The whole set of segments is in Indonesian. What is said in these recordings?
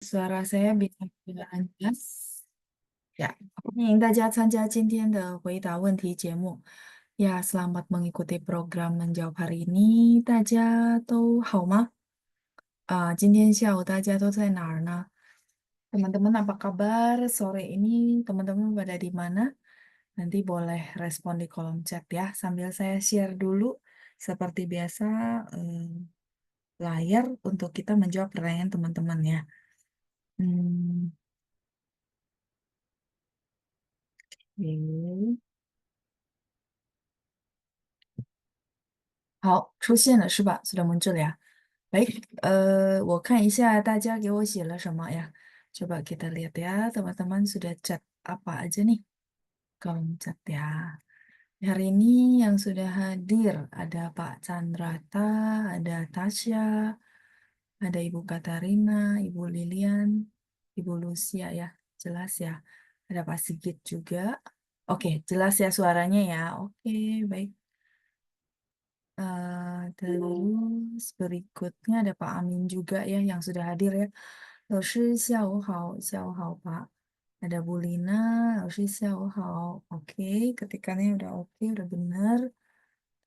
Suara saya bisa kedengaran jelas. Ya,欢迎大家参加今天的回答问题节目。Ya, selamat mengikuti program menjawab hari ini. 大家都好吗？今天下午大家都在哪儿呢？Teman-teman apa kabar? Sore ini teman-teman pada di mana? Nanti boleh respon di kolom chat ya. Sambil saya share dulu seperti biasa layar untuk kita menjawab pertanyaan teman-teman ya. Hmm, oke. 好，出现了是吧？sudah muncul ya. Baik, 我看一下大家给我写了什么呀？Coba kita lihat ya, teman-teman sudah chat apa aja nih? Kolom chat ya. Hari ini yang sudah hadir ada Pak Chandrata, ada Tasya, ada Ibu Katarina, Ibu Lilian, Ibu Lucia ya. Jelas ya. Ada Pak Sigit juga. Oke, jelas ya suaranya ya. Oke, baik. Terus berikutnya ada Pak Amin juga ya yang sudah hadir ya. 老师下午好，下午好 Pak. Ada Bu Lina, 老师下午好. Oke, ketikannya udah oke, udah benar.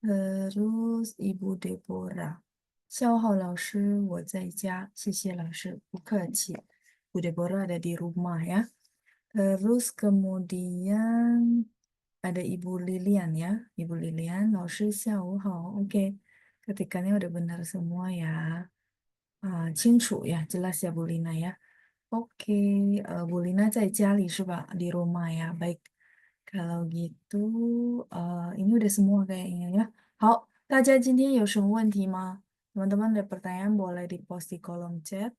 Terus Ibu Deborah. 下午好，老师，我在家，谢谢老师，不客气. Bu Deborah ada di rumah ya. Terus kemudian ada Ibu Lilian ya. Ibu Lilian, 老师下午好. Oke, ketikannya udah benar semua ya. 清楚 ya, jelas ya Bu Lina ya. Oke, Bu Lina 在家里是吧? Di rumah ya. Baik. Kalau gitu, ini udah semua kayaknya ya. 好，大家今天有什么问题吗？teman-teman ada pertanyaan boleh di-post di kolom chat.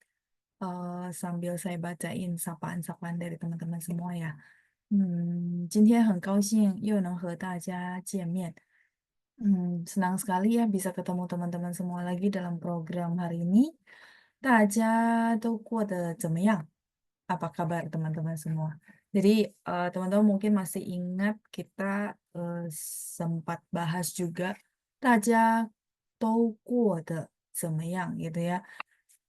Sambil saya bacain sapaan-sapaan dari teman-teman semua ya. 今天很高兴又能和大家见面. Senang sekali ya bisa ketemu teman-teman semua lagi dalam program hari ini. 大家都过得怎么样? Apa kabar teman-teman semua? Jadi teman-teman mungkin masih ingat kita sempat bahas juga 大家都过得怎么样 gitu ya.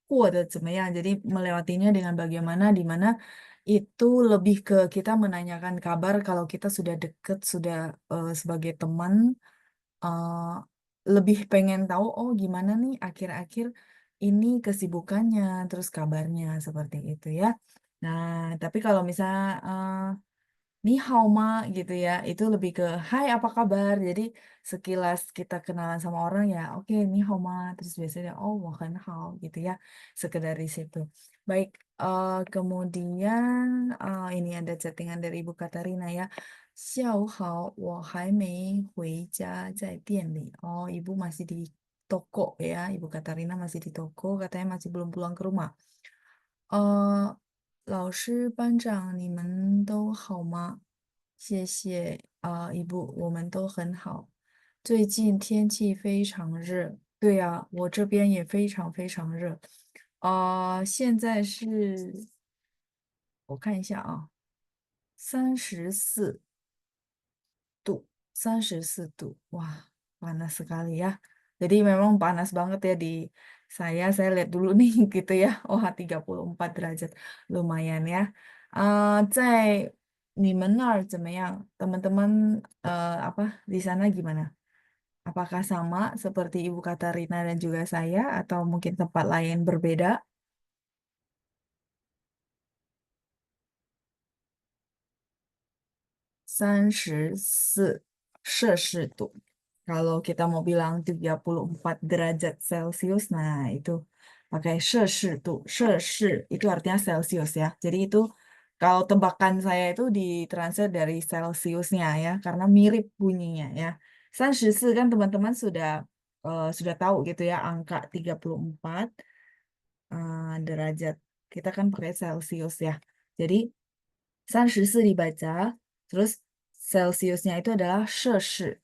过得怎么样? Jadi melewatinya dengan bagaimana, di mana itu lebih ke kita menanyakan kabar kalau kita sudah deket, sudah sebagai teman, eh, lebih pengen tahu, oh gimana nih akhir-akhir ini kesibukannya, terus kabarnya seperti itu ya. Nah, tapi kalau misalnya ni hao ma gitu ya, itu lebih ke hai apa kabar. Jadi sekilas kita kenalan sama orang ya, oke ni hao ma, terus biasanya oh wakan hao gitu ya, sekedar di situ. Baik, kemudian ini ada chattingan dari Ibu Katarina ya. 下午好，我还没回家，在店里. Oh, Ibu masih di toko ya. Ibu Katarina masih di toko, katanya masih belum pulang ke rumah. 老师，班长，你们都很好。最近天气非常热。对呀，我这边也非常非常热。现在是 wah, panas sekali ya. Jadi memang panas banget ya di saya. Saya lihat dulu nih gitu ya. Wah, 34 derajat. Lumayan ya. 在你们那儿怎么样？Teman-teman apa di sana gimana? Apakah sama seperti Ibu Katarina dan juga saya atau mungkin tempat lain berbeda? 34°C. Kalau kita mau bilang 34 derajat Celcius, nah itu pakai 摄氏度. 摄氏 itu artinya Celcius ya. Jadi itu kalau tebakan saya itu ditranslate dari Celciusnya ya, karena mirip bunyinya ya. 34 kan teman-teman sudah tahu gitu ya, angka 34 derajat. Kita kan pakai Celcius ya. Jadi 34 dibaca, terus Celciusnya itu adalah 摄氏.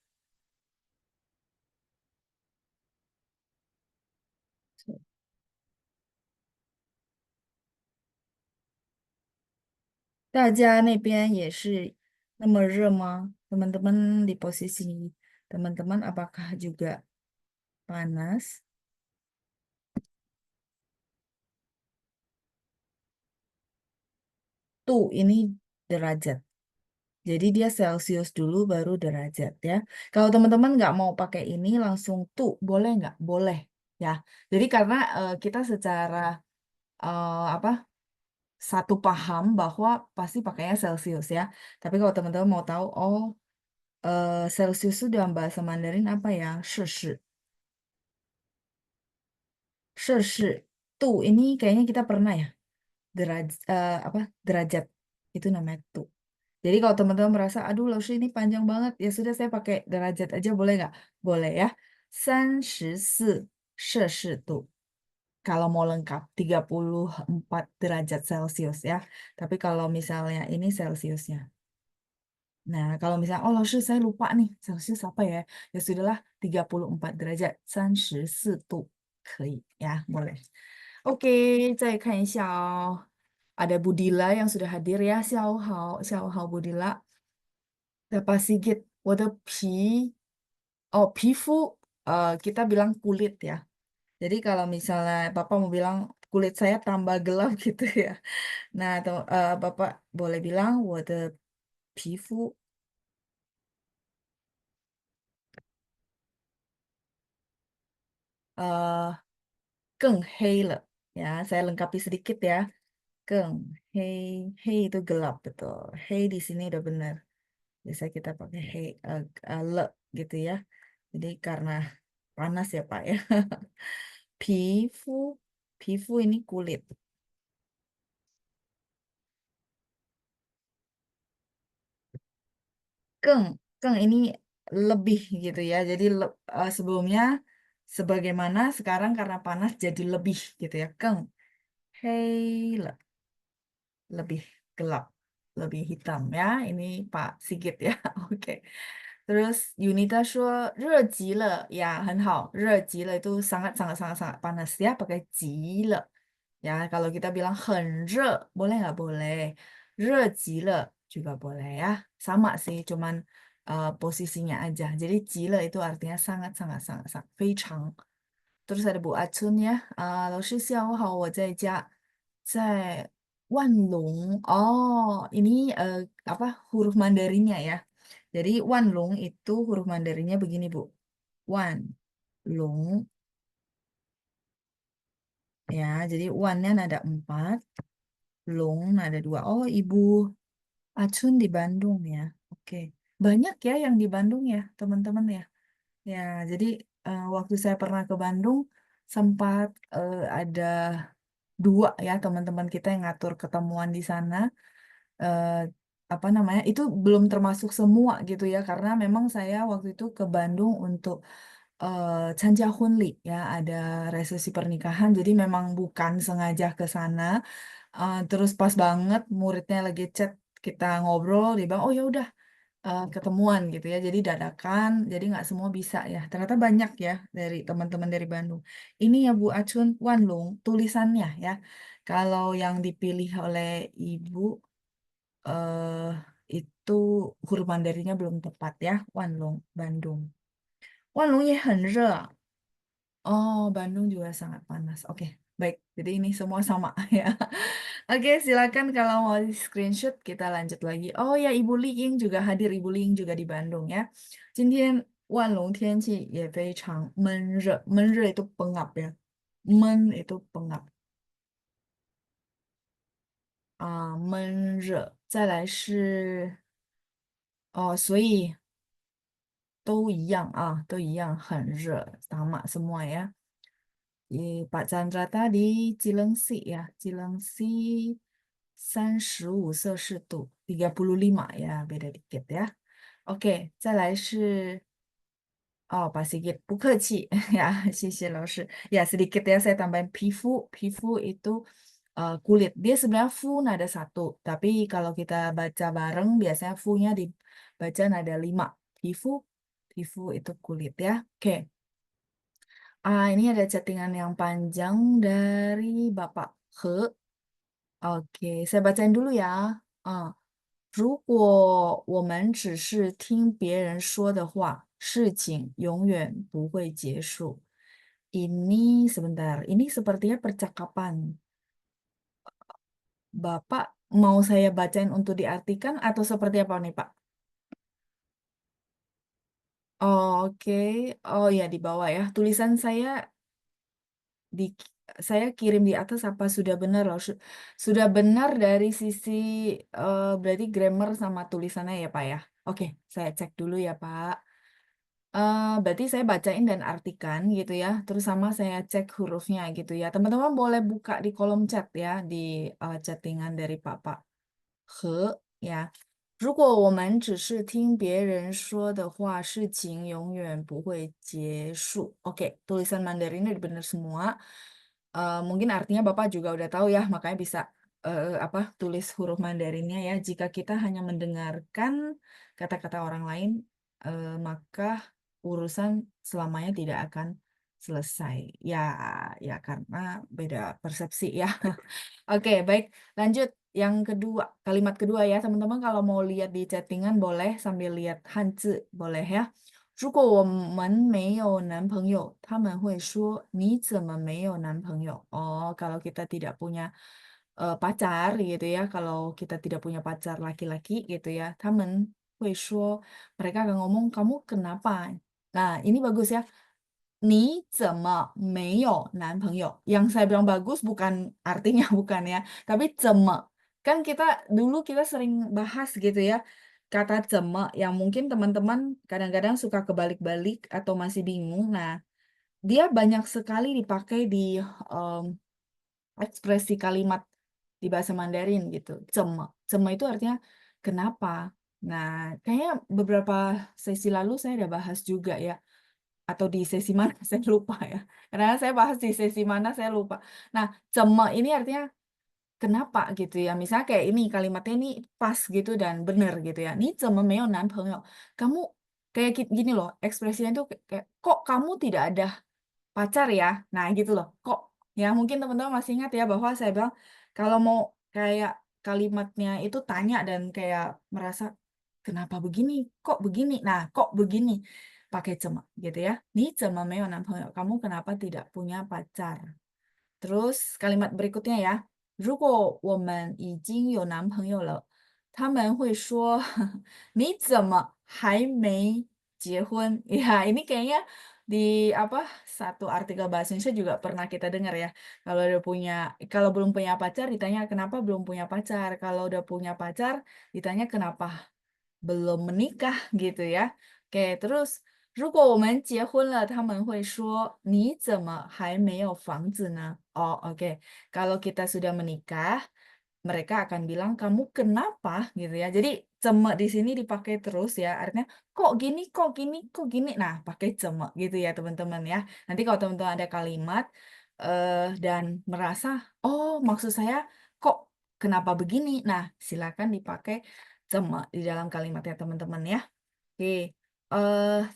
大家那边也是那么热吗？teman-teman di posisi teman-teman apakah juga panas? tuh ini derajat. Jadi dia Celcius dulu baru derajat ya. Kalau teman-teman nggak mau pakai ini langsung tuh boleh nggak? Boleh ya. Jadi karena kita secara apa satu paham bahwa pasti pakainya Celcius ya. Tapi kalau teman-teman mau tahu, oh Celcius itu dalam bahasa Mandarin apa ya? Shishi, shishi. Tuh ini kayaknya kita pernah ya apa derajat itu namanya tuh. Jadi kalau teman-teman merasa, aduh Laoshi ini panjang banget, ya sudah saya pakai derajat aja boleh nggak? Boleh ya. 34摄氏度. Kalau mau lengkap 34 derajat Celcius ya. Tapi kalau misalnya ini Celciusnya. Nah, kalau misalnya, oh Laoshi saya lupa nih, Celcius apa ya? Ya sudahlah 34 derajat 34度可以ya, boleh. Oke, 再看一下哦。Ada Budila yang sudah hadir ya, Xiao Hao Budila. Dapat Sigit, 我的皮, kita bilang kulit ya. Jadi kalau misalnya Bapak mau bilang kulit saya tambah gelap gitu ya. Nah, atau Bapak boleh bilang 我的皮肤呃更黑了. Ya, saya lengkapi sedikit ya. 更黑, itu gelap betul. Hei di sini udah benar. Biasa kita pakai hei le gitu ya. Jadi karena panas ya Pak ya. 皮肤, 皮肤 ini kulit. Keng, keng ini lebih gitu ya. Jadi sebelumnya sebagaimana, sekarang karena panas jadi lebih gitu ya. Keng, hei, lebih gelap, lebih hitam ya. Ini Pak Sigit ya. Oke. Terus Yunita 说热极了 ya 很好，热极了 itu sangat sangat sangat sangat panas ya, pakai 极了 ya. Kalau kita bilang 很热 boleh nggak? Boleh. 热极了 juga boleh ya, sama sih, cuman posisinya aja. Jadi 极了 itu artinya sangat sangat sangat sangat 非常. Terus ada Bu Acun ya, 老师下午好，我在家在万隆. Oh, ini apa huruf Mandarinnya ya. Jadi Wanlong itu huruf Mandarinnya begini Bu. Wan, Long, ya. Jadi Wannya nada 4, Long nada 2. Oh, Ibu Acun di Bandung ya. Oke. Banyak ya yang di Bandung ya, teman-teman ya. Ya, jadi waktu saya pernah ke Bandung sempat ada dua ya teman-teman kita yang ngatur ketemuan di sana. eh, apa namanya? Itu belum termasuk semua gitu ya, karena memang saya waktu itu ke Bandung untuk Canja Hunli ya, ada resepsi pernikahan. Jadi memang bukan sengaja ke sana. Terus pas banget muridnya lagi chat, kita ngobrol, dia bilang, oh ya udah ketemuan gitu ya. Jadi dadakan, jadi nggak semua bisa ya. Ternyata banyak ya dari teman-teman dari Bandung. Ini ya Bu Acun, Wanlung tulisannya ya. Kalau yang dipilih oleh Ibu eh itu huruf Mandarinnya belum tepat ya. Wanlong, Bandung. Wanlong ya 很热. Oh, Bandung juga sangat panas. Oke, baik. Jadi ini semua sama ya. Oke, silakan kalau mau di screenshot kita lanjut lagi. Oh ya, Ibu Ling juga hadir. Ibu Ling juga di Bandung ya. 今天万隆天气也非常闷热，闷热 itu pengap ya. Men itu pengap. 闷热。再来是，所以都一样，很热，sama semua ya. Pak Chandra tadi Cilengsi ya, Cilengsi 35摄氏度, 35 ya, beda dikit ya. Oke, 再来是 Pak Sigit, 不客气 ya, 谢谢老师. Ya, sedikit ya saya tambahin pifu itu kulit. Dia sebenarnya fu nada satu, tapi kalau kita baca bareng biasanya fu-nya dibaca nada 5. Pifu, pifu itu kulit ya. Oke. Ini ada chattingan yang panjang dari Bapak He. Oke, saya bacain dulu ya. 如果我们只是听别人说的话，事情永远不会结束. Ini sebentar, ini sepertinya percakapan Bapak mau saya bacain untuk diartikan atau seperti apa nih, Pak? Oke, oh ya di bawah ya. Tulisan di saya kirim di atas apa sudah benar loh? Sudah benar dari sisi berarti grammar sama tulisannya ya, Pak ya. Oke, saya cek dulu ya, Pak. Berarti saya bacain dan artikan gitu ya. Terus sama saya cek hurufnya gitu ya. Teman-teman boleh buka di kolom chat ya di chattingan dari Pak 和呀。如果我们只是听别人说的话，事情永远不会结束. Oke, tulisan Mandarinnya benar semua. Mungkin artinya Bapak juga udah tahu ya, makanya bisa apa tulis huruf Mandarinnya ya. Jika kita hanya mendengarkan kata-kata orang lain, maka urusan selamanya tidak akan selesai. Ya, ya karena beda persepsi ya. Oke, baik. Lanjut. Yang kedua, kalimat kedua ya, teman-teman kalau mau lihat di chattingan boleh sambil lihat Hanzi, boleh ya. 如果我们没有男朋友，他们会说你怎么没有男朋友? Oh, kalau kita tidak punya pacar gitu ya, kalau kita tidak punya pacar laki-laki gitu ya, 他们会说, mereka akan ngomong kamu kenapa? Nah, ini bagus ya. 你怎么没有男朋友? Yang saya bilang bagus bukan artinya bukan ya, tapi 怎么. Kan dulu kita sering bahas gitu ya, kata 怎么 yang mungkin teman-teman kadang-kadang suka kebalik-balik atau masih bingung. Nah, dia banyak sekali dipakai di ekspresi kalimat di bahasa Mandarin gitu. 怎么. 怎么itu artinya kenapa. Nah, kayaknya beberapa sesi lalu saya udah bahas juga ya atau di sesi mana saya lupa ya. Karena saya bahas di sesi mana saya lupa. Nah, cema ini artinya kenapa gitu ya. Misalnya kayak ini kalimatnya ini pas gitu dan benar gitu ya. Ni cema meo nanpengyo. Kamu kayak gini loh, ekspresinya itu kayak kok kamu tidak ada pacar ya. Nah, gitu loh. Kok ya mungkin teman-teman masih ingat ya bahwa saya bilang kalau mau kayak kalimatnya itu tanya dan kayak merasa kenapa begini? Kok begini? Nah, kok begini? Pakai cema gitu ya. Ni cema meo nanpengyo. Kamu kenapa tidak punya pacar? Terus kalimat berikutnya ya. 如果我们已经有男朋友了，他们会说你怎么还没结婚? Ya, ini kayaknya di apa satu artikel bahasa Indonesia juga pernah kita dengar ya. Kalau belum punya pacar ditanya kenapa belum punya pacar. Kalau udah punya pacar ditanya kenapa belum menikah gitu ya. Oke, terus 如果我们结婚了，他们会说你怎么还没有房子呢? Oh, oke. Kalau kita sudah menikah, mereka akan bilang kamu kenapa gitu ya. Jadi cema di sini dipakai terus ya. Artinya kok gini, kok gini, kok gini. Nah, pakai cema gitu ya teman-teman ya. Nanti kalau teman-teman ada kalimat dan merasa, oh maksud saya kok kenapa begini? Nah, silakan dipakai cema di dalam kalimatnya teman-teman ya. Oke,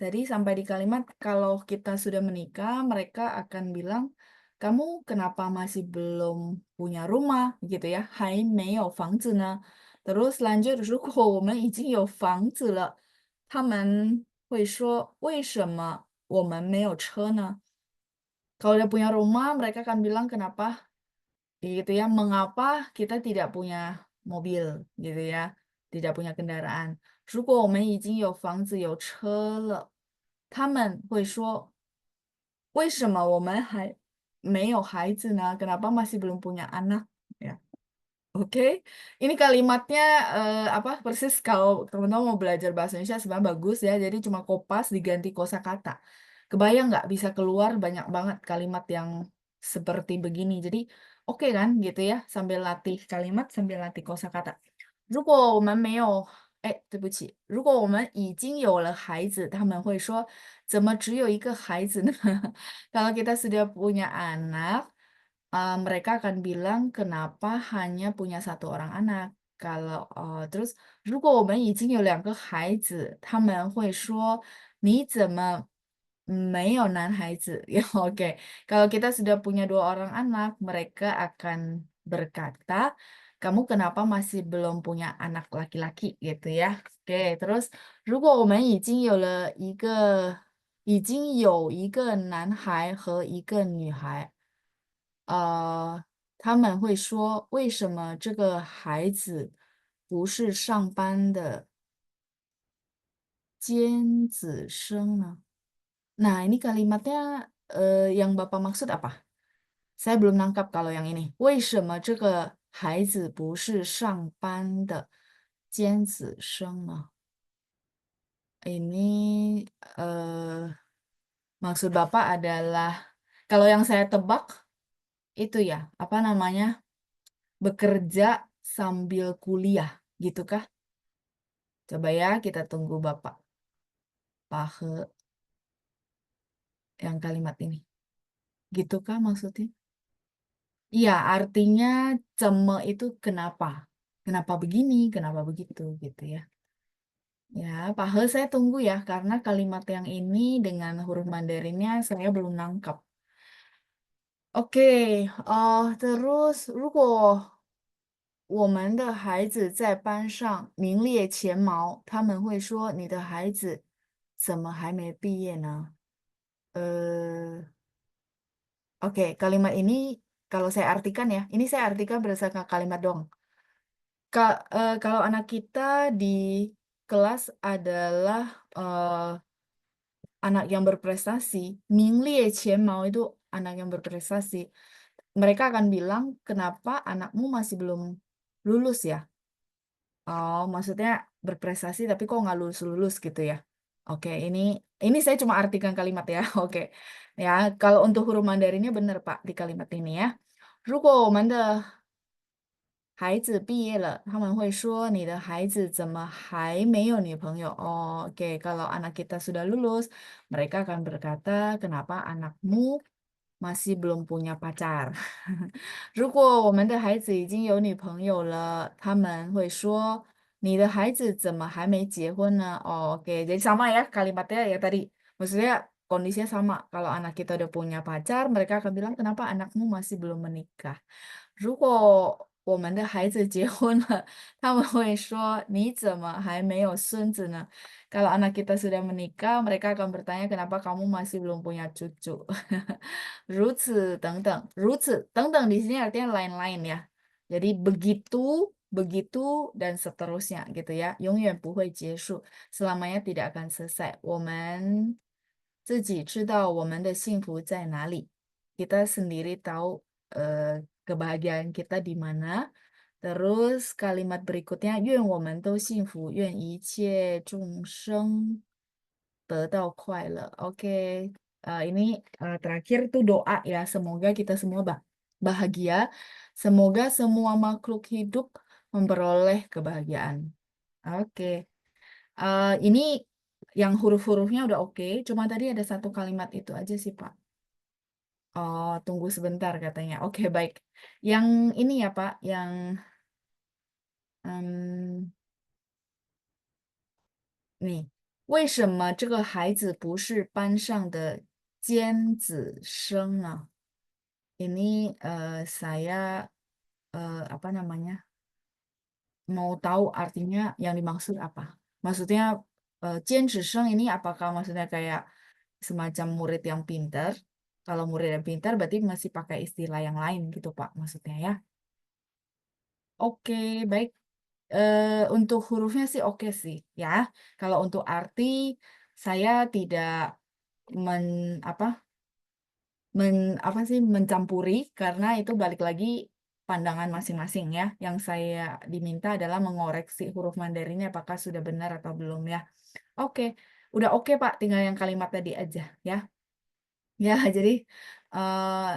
tadi sampai di kalimat kalau kita sudah menikah, mereka akan bilang, kamu kenapa masih belum punya rumah gitu ya? 还没有房子呢. Terus lanjut, 如果我们已经有房子了，他们会说为什么我们没有车呢? Kalau udah punya rumah, mereka akan bilang kenapa gitu ya, mengapa kita tidak punya mobil gitu ya, tidak punya kendaraan. 如果我们已经有房子有车了，他们会说为什么我们还没有孩子呢? Kenapa masih belum punya anak? Ya. Oke, ini kalimatnya apa persis kalau teman-teman mau belajar bahasa Indonesia sebenarnya bagus ya. Jadi cuma kopas diganti kosakata. Kebayang nggak bisa keluar banyak banget kalimat yang seperti begini. Jadi oke kan gitu ya sambil latih kalimat sambil latih kosakata. 如果我们没有，哎，对不起，如果我们已经有了孩子，他们会说怎么只有一个孩子呢？ Kalau kita sudah punya anak, mereka akan bilang kenapa hanya punya satu orang anak. Terus 如果我们已经有2个孩子，他们会说你怎么没有男孩子? Ya oke. Kalau kita sudah punya 2 orang anak, mereka akan berkata, kamu kenapa masih belum punya anak laki-laki gitu ya. Oke, terus 如果我们已经有一个男孩和一个女孩，他们会说为什么这个孩子不是上班的尖子生呢? Nah, ini kalimatnya yang Bapak maksud apa? Saya belum nangkap kalau yang ini. 为什么这个孩子不是上班的尖子生呢? Ini maksud Bapak adalah kalau yang saya tebak itu ya, apa namanya? Bekerja sambil kuliah, gitu kah? Coba ya kita tunggu Bapak pahe yang kalimat ini. Gitu kah maksudnya? Iya, artinya ceme itu kenapa? Kenapa begini, kenapa begitu gitu ya. Ya, pahe saya tunggu ya, karena kalimat yang ini dengan huruf Mandarinnya saya belum nangkap. Oke, terus 如果我们的孩子在班上名列前茅，他们会说你的孩子怎么还没毕业呢？Oke, kalimat ini kalau saya artikan ya, ini saya artikan berdasarkan kalimat dong. Kalau anak kita di kelas adalah anak yang berprestasi, minglie qianmao itu anak yang berprestasi. Mereka akan bilang, kenapa anakmu masih belum lulus ya? Oh, maksudnya berprestasi tapi kok nggak lulus-lulus gitu ya? Oke, ini saya cuma artikan kalimat ya. Oke, ya kalau untuk huruf Mandarinnya benar Pak di kalimat ini ya. 如果我们的孩子毕业了，他们会说你的孩子怎么还没有女朋友？Oh, oke, kalau anak kita sudah lulus, mereka akan berkata, kenapa anakmu masih belum punya pacar? 如果我们的孩子已经有女朋友了，他们会说你的孩子怎么还没结婚呢？Oh, oke, jadi sama ya kalimatnya ya tadi. Maksudnya kondisinya sama. Kalau anak kita udah punya pacar, mereka akan bilang kenapa anakmu masih belum menikah? 如果我们的孩子结婚了，他们会说你怎么还没有孙子呢？Kalau anak kita sudah menikah, mereka akan bertanya kenapa kamu masih belum punya cucu. 如此等等，如此等等 di sini artinya lain-lain ya. Jadi begitu, begitu dan seterusnya gitu ya. 永远不会结束, selamanya tidak akan selesai. 我们自己知道我们的幸福在哪里. Kita sendiri tahu kebahagiaan kita di mana. Terus kalimat berikutnya, 愿我们都幸福，愿一切众生得到快乐. Oke, ini terakhir tuh doa ya, semoga kita semua bahagia, semoga semua makhluk hidup memperoleh kebahagiaan. Oke, ini yang huruf-hurufnya udah oke, cuma tadi ada satu kalimat itu aja sih Pak. Oh, tunggu sebentar katanya. Oke, baik. Yang ini ya Pak, yang nih, 为什么这个孩子不是班上的尖子生呢? Ini saya apa namanya? Mau tahu artinya yang dimaksud apa. Maksudnya Jian ini apakah maksudnya kayak semacam murid yang pintar? Kalau murid yang pintar berarti masih pakai istilah yang lain gitu Pak maksudnya ya. Oke, baik. Untuk hurufnya sih oke sih ya. Kalau untuk arti saya tidak men apa apa sih mencampuri karena itu balik lagi pandangan masing-masing ya. Yang saya diminta adalah mengoreksi huruf Mandarinnya apakah sudah benar atau belum ya. Oke, udah oke Pak, tinggal yang kalimat tadi aja ya. Ya, jadi eh,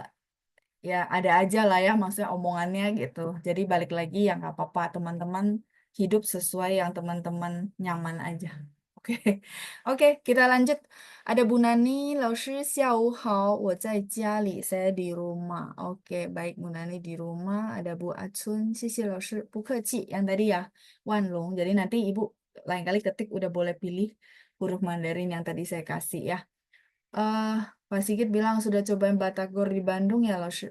ya ada aja lah ya maksudnya omongannya gitu. Jadi balik lagi yang nggak apa-apa teman-teman hidup sesuai yang teman-teman nyaman aja. Oke, oke kita lanjut. Ada Bu Nani, 老师下午好，我在家里, saya di rumah. Oke, baik Bu Nani di rumah. Ada Bu Acun, 谢谢老师, 不客气. Yang tadi ya, Wan Long. Jadi nanti Ibu lain kali ketik udah boleh pilih huruf Mandarin yang tadi saya kasih ya. Pak Sigit bilang sudah cobain Batagor di Bandung ya, Los.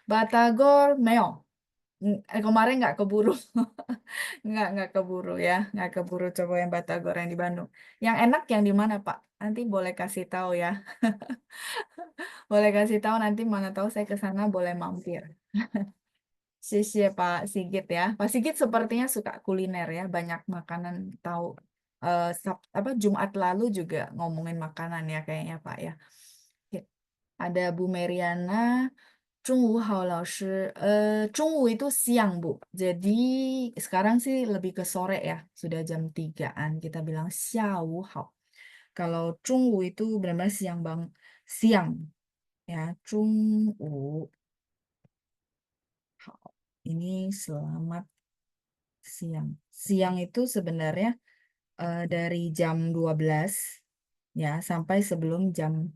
Batagor, meo. Kemarin nggak keburu, nggak keburu ya, nggak keburu cobain Batagor yang di Bandung. Yang enak yang di mana, Pak? Nanti boleh kasih tahu ya, boleh kasih tahu nanti mana tahu saya ke sana boleh mampir. 谢谢Pak Sigit ya. Pak Sigit sepertinya suka kuliner ya, banyak makanan tahu. Apa Jumat lalu juga ngomongin makanan ya kayaknya Pak ya. Oke. Ada Bu Meriana, 中午好老师. 中午 itu siang Bu. Jadi sekarang sih lebih ke sore ya, sudah jam 3-an. Kita bilang 下午好. Kalau 中午 itu benar-benar siang bang, siang ya. 中午好. Ini selamat siang. Siang itu sebenarnya dari jam 12 ya sampai sebelum jam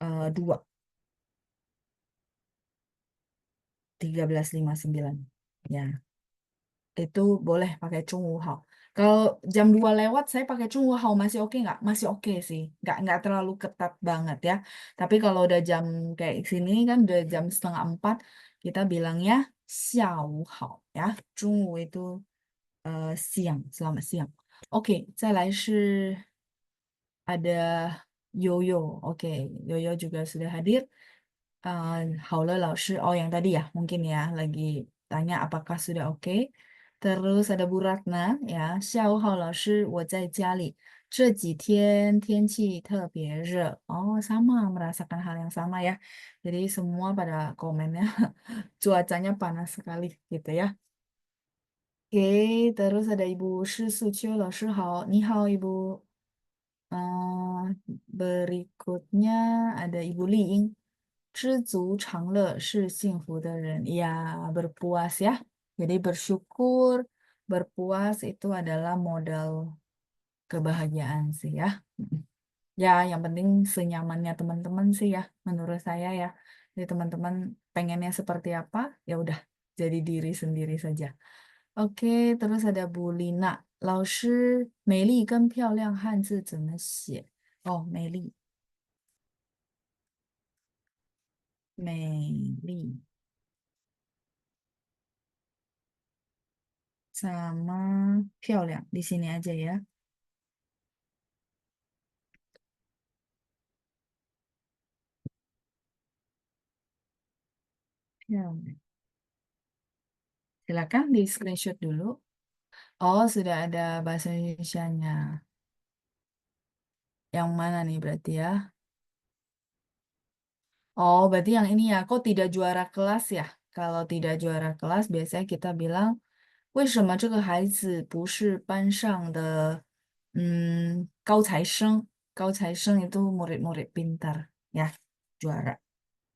2, 13.59. Ya, itu boleh pakai hao. Kalau jam 2 lewat saya pakai hao masih oke nggak? Masih oke sih. Nggak terlalu ketat banget ya. Tapi kalau udah jam kayak sini kan udah jam setengah 4, kita bilangnya hao ya. 中午 itu siang, selamat siang. Oke, 再来是 ada Yoyo. Oke, Yoyo juga sudah hadir. 好了老师. Oh, yang tadi ya, mungkin ya, lagi tanya apakah sudah oke. Terus ada Bu Ratna, ya. 下午好老师, 我在家里. 这几天天气特别热. Oh, sama, merasakan hal yang sama ya. Jadi semua pada komennya cuacanya panas sekali gitu ya. Oke, terus ada Ibu Shi Suqiu, 老师好，你好Ibu. Berikutnya ada Ibu Liing. 知足常乐是幸福的人. Ya, berpuas ya. Jadi bersyukur, berpuas itu adalah modal kebahagiaan sih ya. Ya, yang penting senyamannya teman-teman sih ya, menurut saya ya. Jadi teman-teman pengennya seperti apa, ya udah jadi diri sendiri saja. Oke, terus ada Bu Lina. 老师，美丽跟漂亮汉字怎么写？ Oh, 美丽 sama 漂亮 di sini aja ya. 漂亮. Silakan di screenshot dulu. Oh, sudah ada bahasa Indonesianya. Yang mana nih berarti ya? Oh, berarti yang ini ya. Kok tidak juara kelas ya? Kalau tidak juara kelas, biasanya kita bilang, 为什么这个孩子不是班上的高材生? itu murid-murid pintar ya, juara.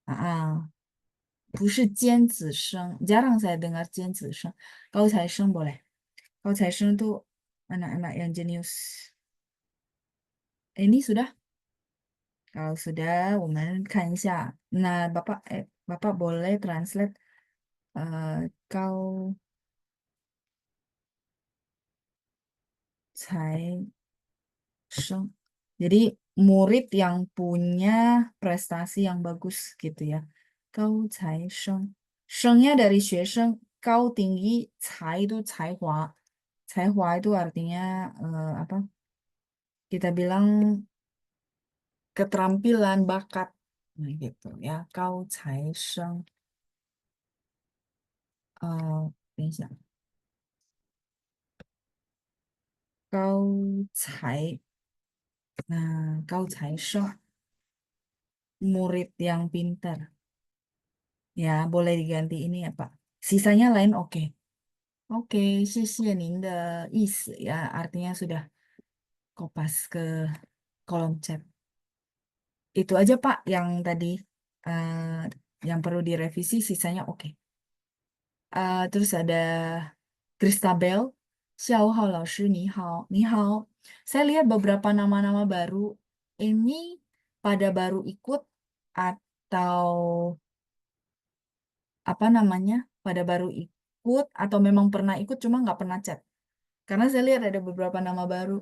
Ah, 不是尖子生. Jarang saya dengar 尖子生. 高材生 boleh. 高材生 itu anak-anak yang jenius. Ini sudah? Kalau sudah, 我们看一下. Nah, Bapak boleh translate 高材生. Jadi murid yang punya prestasi yang bagus gitu ya. 高材生. Shengnya dari 学生, kau tinggi, 才 itu 才华. 才华 itu artinya apa? Kita bilang keterampilan, bakat. Nah, gitu ya. 高材生. 等一下. 高才. Nah, 高材生. Murid yang pintar. Ya, boleh diganti ini ya, Pak. Sisanya lain oke. Oke, 谢谢您的意思 ya. Artinya sudah kopas ke kolom chat. Itu aja Pak yang tadi eh, yang perlu direvisi, sisanya oke. Terus ada Christabel, 下午好老师你好，你好. Saya lihat beberapa nama-nama baru. Ini pada baru ikut atau apa namanya? Pada baru ikut atau memang pernah ikut cuma nggak pernah chat. Karena saya lihat ada beberapa nama baru.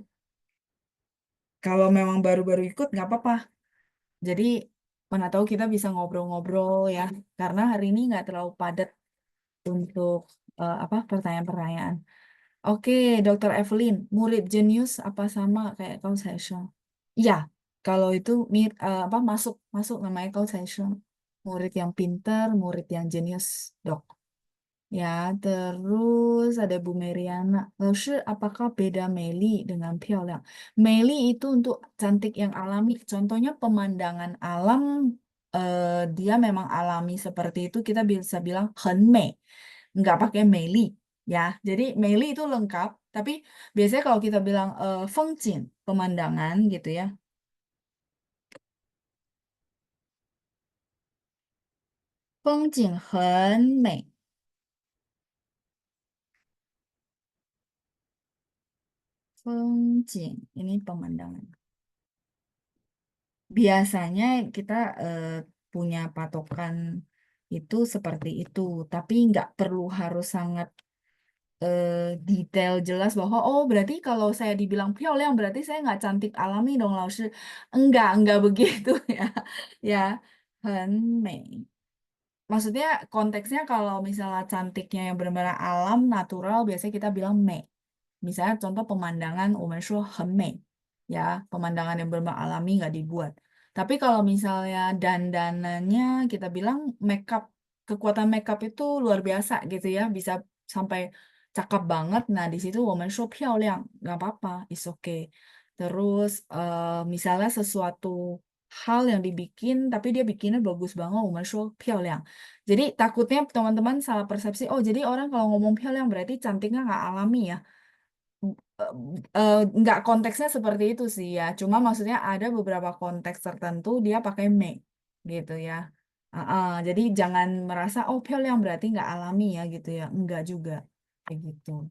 Kalau memang baru-baru ikut nggak apa-apa. Jadi mana tahu kita bisa ngobrol-ngobrol ya. Karena hari ini nggak terlalu padat untuk apa pertanyaan-pertanyaan. Oke, Dokter Evelyn, murid jenius apa sama kayak kau saya? Iya, kalau itu apa masuk masuk namanya kau saya. Murid yang pintar, murid yang jenius, dok. Ya, terus ada Bu Meriana. Lalu, apakah beda Meli dengan Piaolang? Meli itu untuk cantik yang alami. Contohnya pemandangan alam, dia memang alami seperti itu. Kita bisa bilang 很美, nggak pakai Meli. Ya, jadi Meli itu lengkap. Tapi biasanya kalau kita bilang 风景, pemandangan gitu ya. 风景很美. 风景, ini pemandangan. Biasanya kita punya patokan itu seperti itu, tapi nggak perlu harus sangat eh, detail jelas bahwa oh berarti kalau saya dibilang yang berarti saya nggak cantik alami dong, Lao Shi. Enggak begitu ya. Ya, 很美. Maksudnya konteksnya kalau misalnya cantiknya yang benar-benar alam, natural, biasanya kita bilang mei. Misalnya contoh pemandangan, 我们说很美, ya, pemandangan yang benar-benar alami nggak dibuat. Tapi kalau misalnya dandanannya, kita bilang makeup, kekuatan makeup itu luar biasa gitu ya, bisa sampai cakep banget. Nah, di situ 我们说 漂亮, nggak apa-apa, it's okay. Terus misalnya sesuatu hal yang dibikin, tapi dia bikinnya bagus banget, 我们说 漂亮. Jadi takutnya teman-teman salah persepsi, oh jadi orang kalau ngomong 漂亮 berarti cantiknya nggak alami ya. Nggak konteksnya seperti itu sih ya. Cuma maksudnya ada beberapa konteks tertentu dia pakai make gitu ya. Jadi jangan merasa oh 漂亮 berarti nggak alami ya gitu ya. Enggak juga kayak gitu.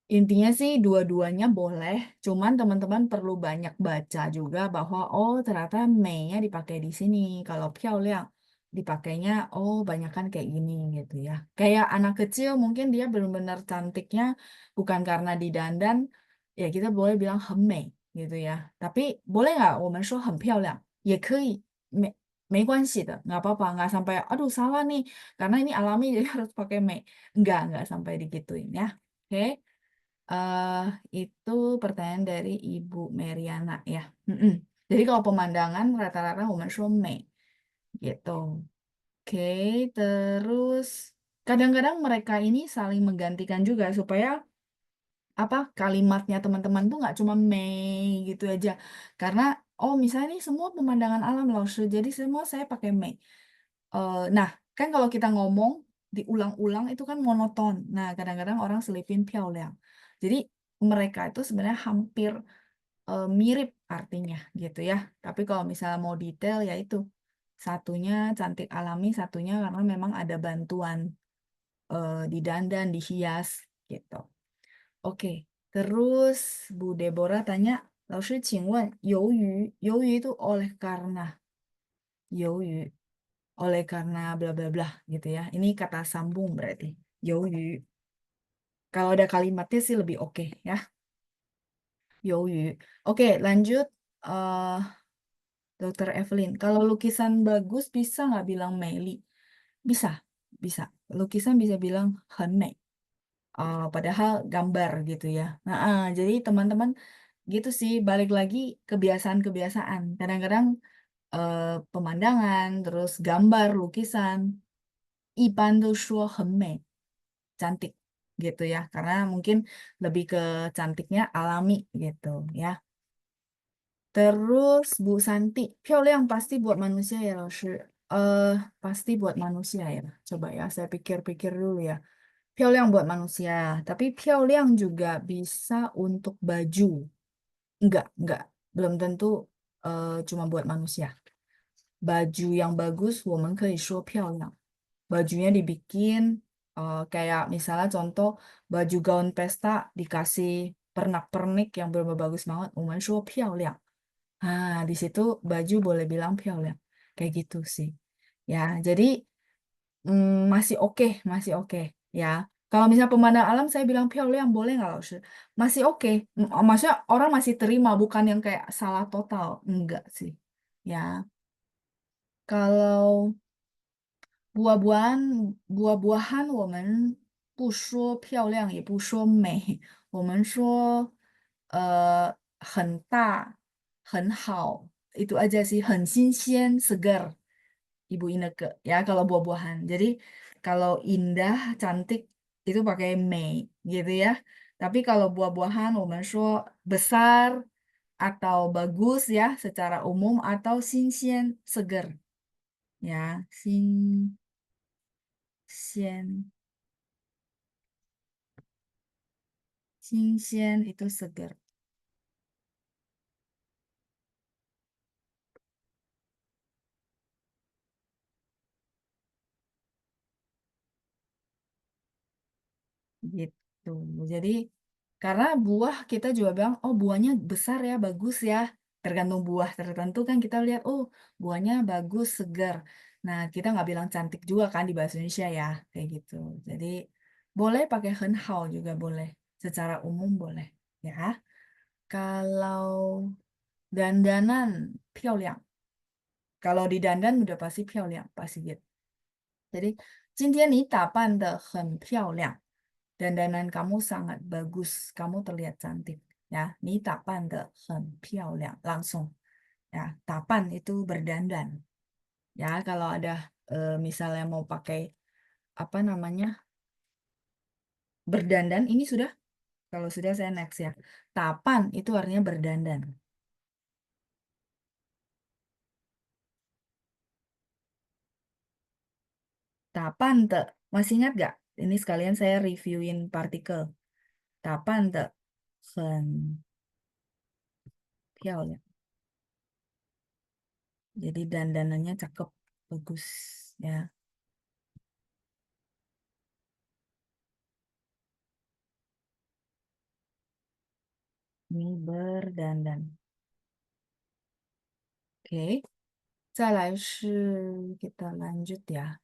Intinya sih dua-duanya boleh, cuman teman-teman perlu banyak baca juga bahwa oh ternyata Mei-nya dipakai di sini. Kalau Liang dipakainya oh banyak kan kayak gini gitu ya. Kayak anak kecil mungkin dia benar-benar cantiknya bukan karena didandan, ya kita boleh bilang 很美 gitu ya. Tapi boleh nggak 我们说很漂亮也可以没关系的, nggak apa-apa, nggak sampai aduh salah nih karena ini alami jadi harus pakai Mei. Nggak sampai digituin ya. Oke. eh itu pertanyaan dari Ibu Meriana ya. Mm-mm. Jadi kalau pemandangan rata-rata 我们说美 gitu. Oke, terus kadang-kadang mereka ini saling menggantikan juga supaya apa kalimatnya teman-teman tuh nggak cuma Mei gitu aja. Karena oh misalnya ini semua pemandangan alam loh, jadi semua saya pakai Mei. Nah, kan kalau kita ngomong diulang-ulang itu kan monoton. Nah, kadang-kadang orang selipin 漂亮. Jadi mereka itu sebenarnya hampir mirip artinya gitu ya. Tapi kalau misalnya mau detail ya itu satunya cantik alami, satunya karena memang ada bantuan di dandan, dihias gitu. Oke, terus Bu Deborah tanya, 老师请问由于 itu oleh karena 由于 oleh karena bla bla bla gitu ya. Ini kata sambung berarti. 由于. Kalau ada kalimatnya sih lebih oke ya. 由于. Oke, lanjut. eh Dokter Evelyn, kalau lukisan bagus bisa nggak bilang Meli? Bisa, bisa. Lukisan bisa bilang 很美. Padahal gambar gitu ya. Nah, jadi teman-teman gitu sih, balik lagi kebiasaan-kebiasaan. Kadang-kadang eh, pemandangan, terus gambar, lukisan, 一般都说很美, cantik gitu ya. Karena mungkin lebih ke cantiknya alami gitu ya. Terus Bu Santi, 漂亮 pasti buat manusia ya, 老师. Eh, pasti buat manusia ya. Coba ya, saya pikir-pikir dulu ya. 漂亮 buat manusia, tapi 漂亮 juga bisa untuk baju. Enggak. Belum tentu cuma buat manusia. Baju yang bagus, 我们可以说漂亮. Bajunya dibikin kayak misalnya contoh baju gaun pesta dikasih pernak-pernik yang benar bagus banget, 我们说漂亮. Ah, di situ baju boleh bilang 漂亮. Kayak gitu sih. Ya, jadi masih oke ya. Kalau misalnya pemandang alam saya bilang 漂亮 boleh nggak Laus? Masih oke. Maksudnya orang masih terima bukan yang kayak salah total. Enggak sih. Ya. Kalau buah-buahan buah-buahan 我们不说漂亮也不说美，我们说很大很好itu aja sih 很新鲜 segar Ibu Ineke ya kalau buah-buahan. Jadi Kalau indah, cantik itu pakai mei gitu ya. Tapi kalau buah-buahan, 我们说 besar atau bagus ya secara umum atau 新鲜 seger ya, 新鲜 新鲜 itu seger. Gitu. Jadi karena buah kita juga bilang, oh buahnya besar ya, bagus ya. Tergantung buah tertentu kan kita lihat, oh buahnya bagus, segar. Nah kita nggak bilang cantik juga kan di bahasa Indonesia ya, kayak gitu. Jadi boleh pakai 很好 juga boleh, secara umum boleh ya. Kalau dandanan 漂亮, kalau di dandan udah pasti 漂亮, pasti gitu. Jadi 今天你打扮得很漂亮. Dandanan kamu sangat bagus, kamu terlihat cantik. Ya, 你打扮得很漂亮, langsung. Ya, tapan itu berdandan. Ya, kalau ada misalnya mau pakai apa namanya berdandan, ini sudah. Kalau sudah saya next ya. Tapan itu artinya berdandan. Tapan te, masih ingat gak? Ini sekalian saya reviewin partikel. Tapan te, 很漂亮. Jadi dandanannya cakep, bagus. Ya, ini berdandan. Oke. 再来是 kita lanjut ya.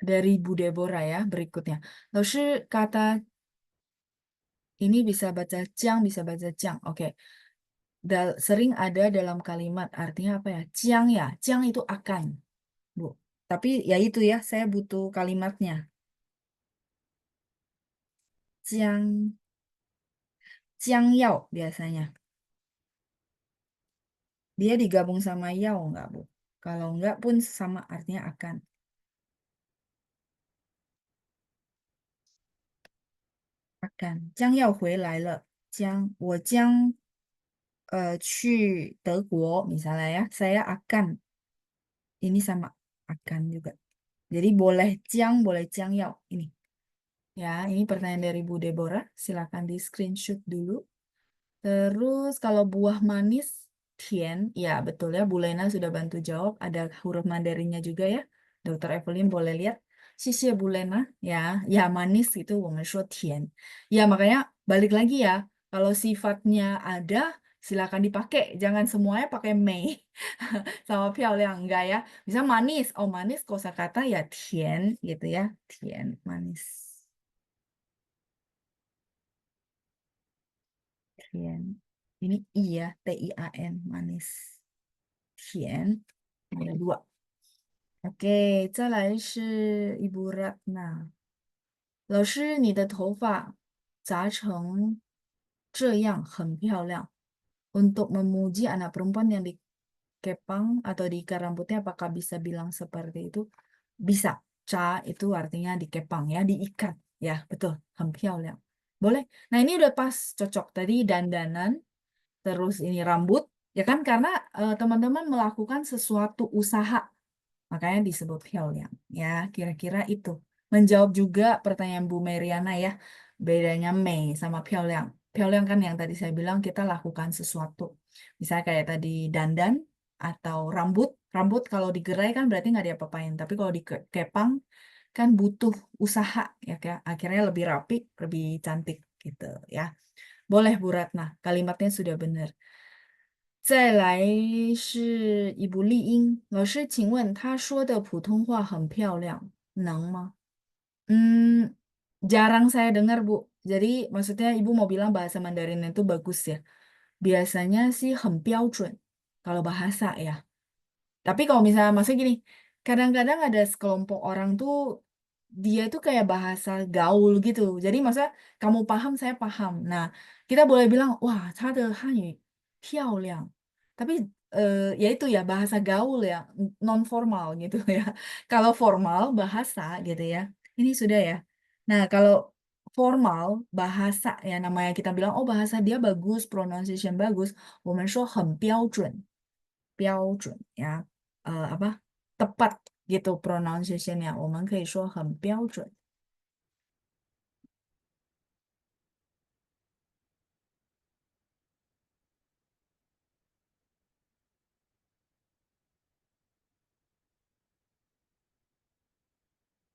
Dari Bu Deborah ya berikutnya. Lalu kata ini bisa baca ciang, bisa baca ciang. Oke. Sering ada dalam kalimat artinya apa ya? Ciang ya. Ciang itu akan, Bu. Tapi ya itu ya, saya butuh kalimatnya. Ciang, ciang yao biasanya. Dia digabung sama yao enggak, Bu? Kalau enggak pun sama artinya akan. Akan. 将要回来了. 我将去德国misalnya ya, saya akan ini sama akan juga. Jadi boleh ciang, boleh ciang yau ini. Ya, ini pertanyaan dari Bu Deborah. Silakan di screenshot dulu. Terus kalau buah manis, Tien, ya betul ya, Bu Lena sudah bantu jawab. Ada huruf Mandarinnya juga ya. Dokter Evelyn boleh lihat. Sisi Bu Lena, ya, ya manis itu 我们说 Tien. Ya makanya balik lagi ya, kalau sifatnya ada, silakan dipakai. Jangan semuanya pakai Mei sama 漂亮 enggak ya. Bisa manis, oh manis kosakata ya Tien gitu ya, Tien manis. Tien. Ini I ya, T-I-A-N, manis. Tien. Ada dua. Oke, 再来是 Ibu Ratna. 老师，你的头发扎成这样很漂亮. Untuk memuji anak perempuan yang dikepang atau diikat rambutnya, apakah bisa bilang seperti itu? Bisa. Ca itu artinya dikepang ya, diikat. Ya, betul. 很漂亮. Boleh. Nah, ini udah pas cocok. Tadi dandanan, terus ini rambut, ya kan karena teman-teman melakukan sesuatu usaha, makanya disebut Hyoliang. Ya, kira-kira itu. Menjawab juga pertanyaan Bu Meriana ya, bedanya Mei sama Hyoliang. Hyoliang kan yang tadi saya bilang kita lakukan sesuatu. Misalnya kayak tadi dandan atau rambut. Rambut kalau digerai kan berarti nggak diapa-apain. Tapi kalau dikepang kan butuh usaha ya, akhirnya lebih rapi, lebih cantik gitu ya. Boleh Bu Ratna, kalimatnya sudah benar. 再来是 Ibu Li 老师，请问他说的普通话很漂亮，能吗？Jarang saya dengar, Bu. Jadi maksudnya Ibu mau bilang bahasa Mandarin itu bagus ya. Biasanya sih 很标准 kalau bahasa ya. Tapi kalau misalnya maksudnya gini, kadang-kadang ada sekelompok orang tuh dia itu kayak bahasa gaul gitu. Jadi maksudnya kamu paham, saya paham. Nah, kita boleh bilang, wah, 他的汉语漂亮. Tapi ya itu ya bahasa gaul ya, non formal gitu ya. Kalau formal bahasa gitu ya. Ini sudah ya. Nah, kalau formal bahasa ya namanya kita bilang oh bahasa dia bagus, pronunciation bagus. 我们说很标准ya. Apa? Tepat gitu pronunciation-nya. 我们可以说很标准。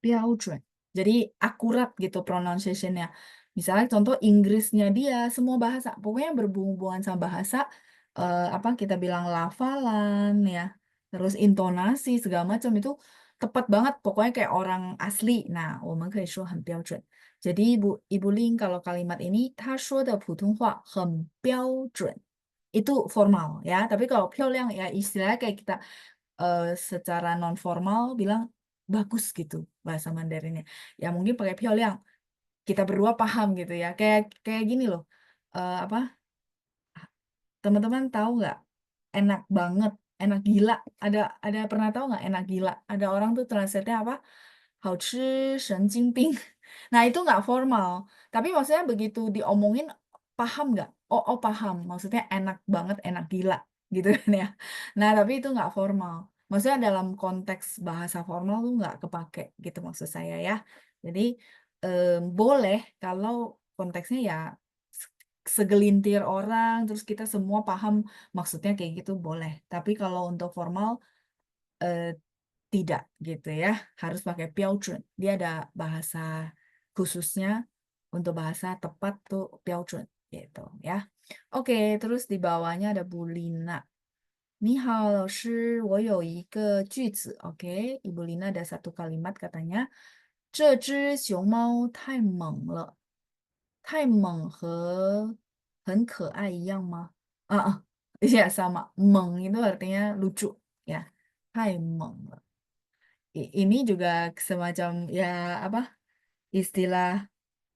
标准. Jadi akurat gitu pronunciation-nya. Misalnya contoh Inggrisnya dia semua bahasa, pokoknya berhubungan sama bahasa apa kita bilang lafalan ya, terus intonasi segala macam itu tepat banget pokoknya kayak orang asli. Nah, 我们可以说很标准. Jadi Ibu Ling kalau kalimat ini 他说的普通话很标准 itu formal ya. Tapi kalau 漂亮 ya istilahnya kayak kita secara non formal bilang bagus gitu bahasa Mandarinnya. Ya mungkin pakai 漂亮 kita berdua paham gitu ya. Kayak kayak gini loh. Apa? Teman-teman tahu nggak? Enak banget, enak gila. Ada pernah tahu nggak enak gila? Ada orang tuh translate-nya apa? 好吃神经病. Nah, itu nggak formal. Tapi maksudnya begitu diomongin, paham nggak? Oh, oh paham. Maksudnya enak banget, enak gila. Gitu kan ya. Nah, tapi itu nggak formal. Maksudnya dalam konteks bahasa formal tuh nggak kepake gitu maksud saya ya. Jadi, boleh kalau konteksnya ya segelintir orang, terus kita semua paham maksudnya kayak gitu boleh. Tapi kalau untuk formal, eh, tidak gitu ya, harus pakai 标准. Dia ada bahasa khususnya untuk bahasa tepat tuh 标准 gitu ya. Oke, terus di bawahnya ada Bu Lina. 你好，老师，我有一个句子。Oke, Ibu Lina ada satu kalimat katanya, 这只熊猫太猛了。太猛和很可爱一样吗？iya sama. 猛 itu artinya lucu ya. 太猛了. Ini juga semacam ya apa istilah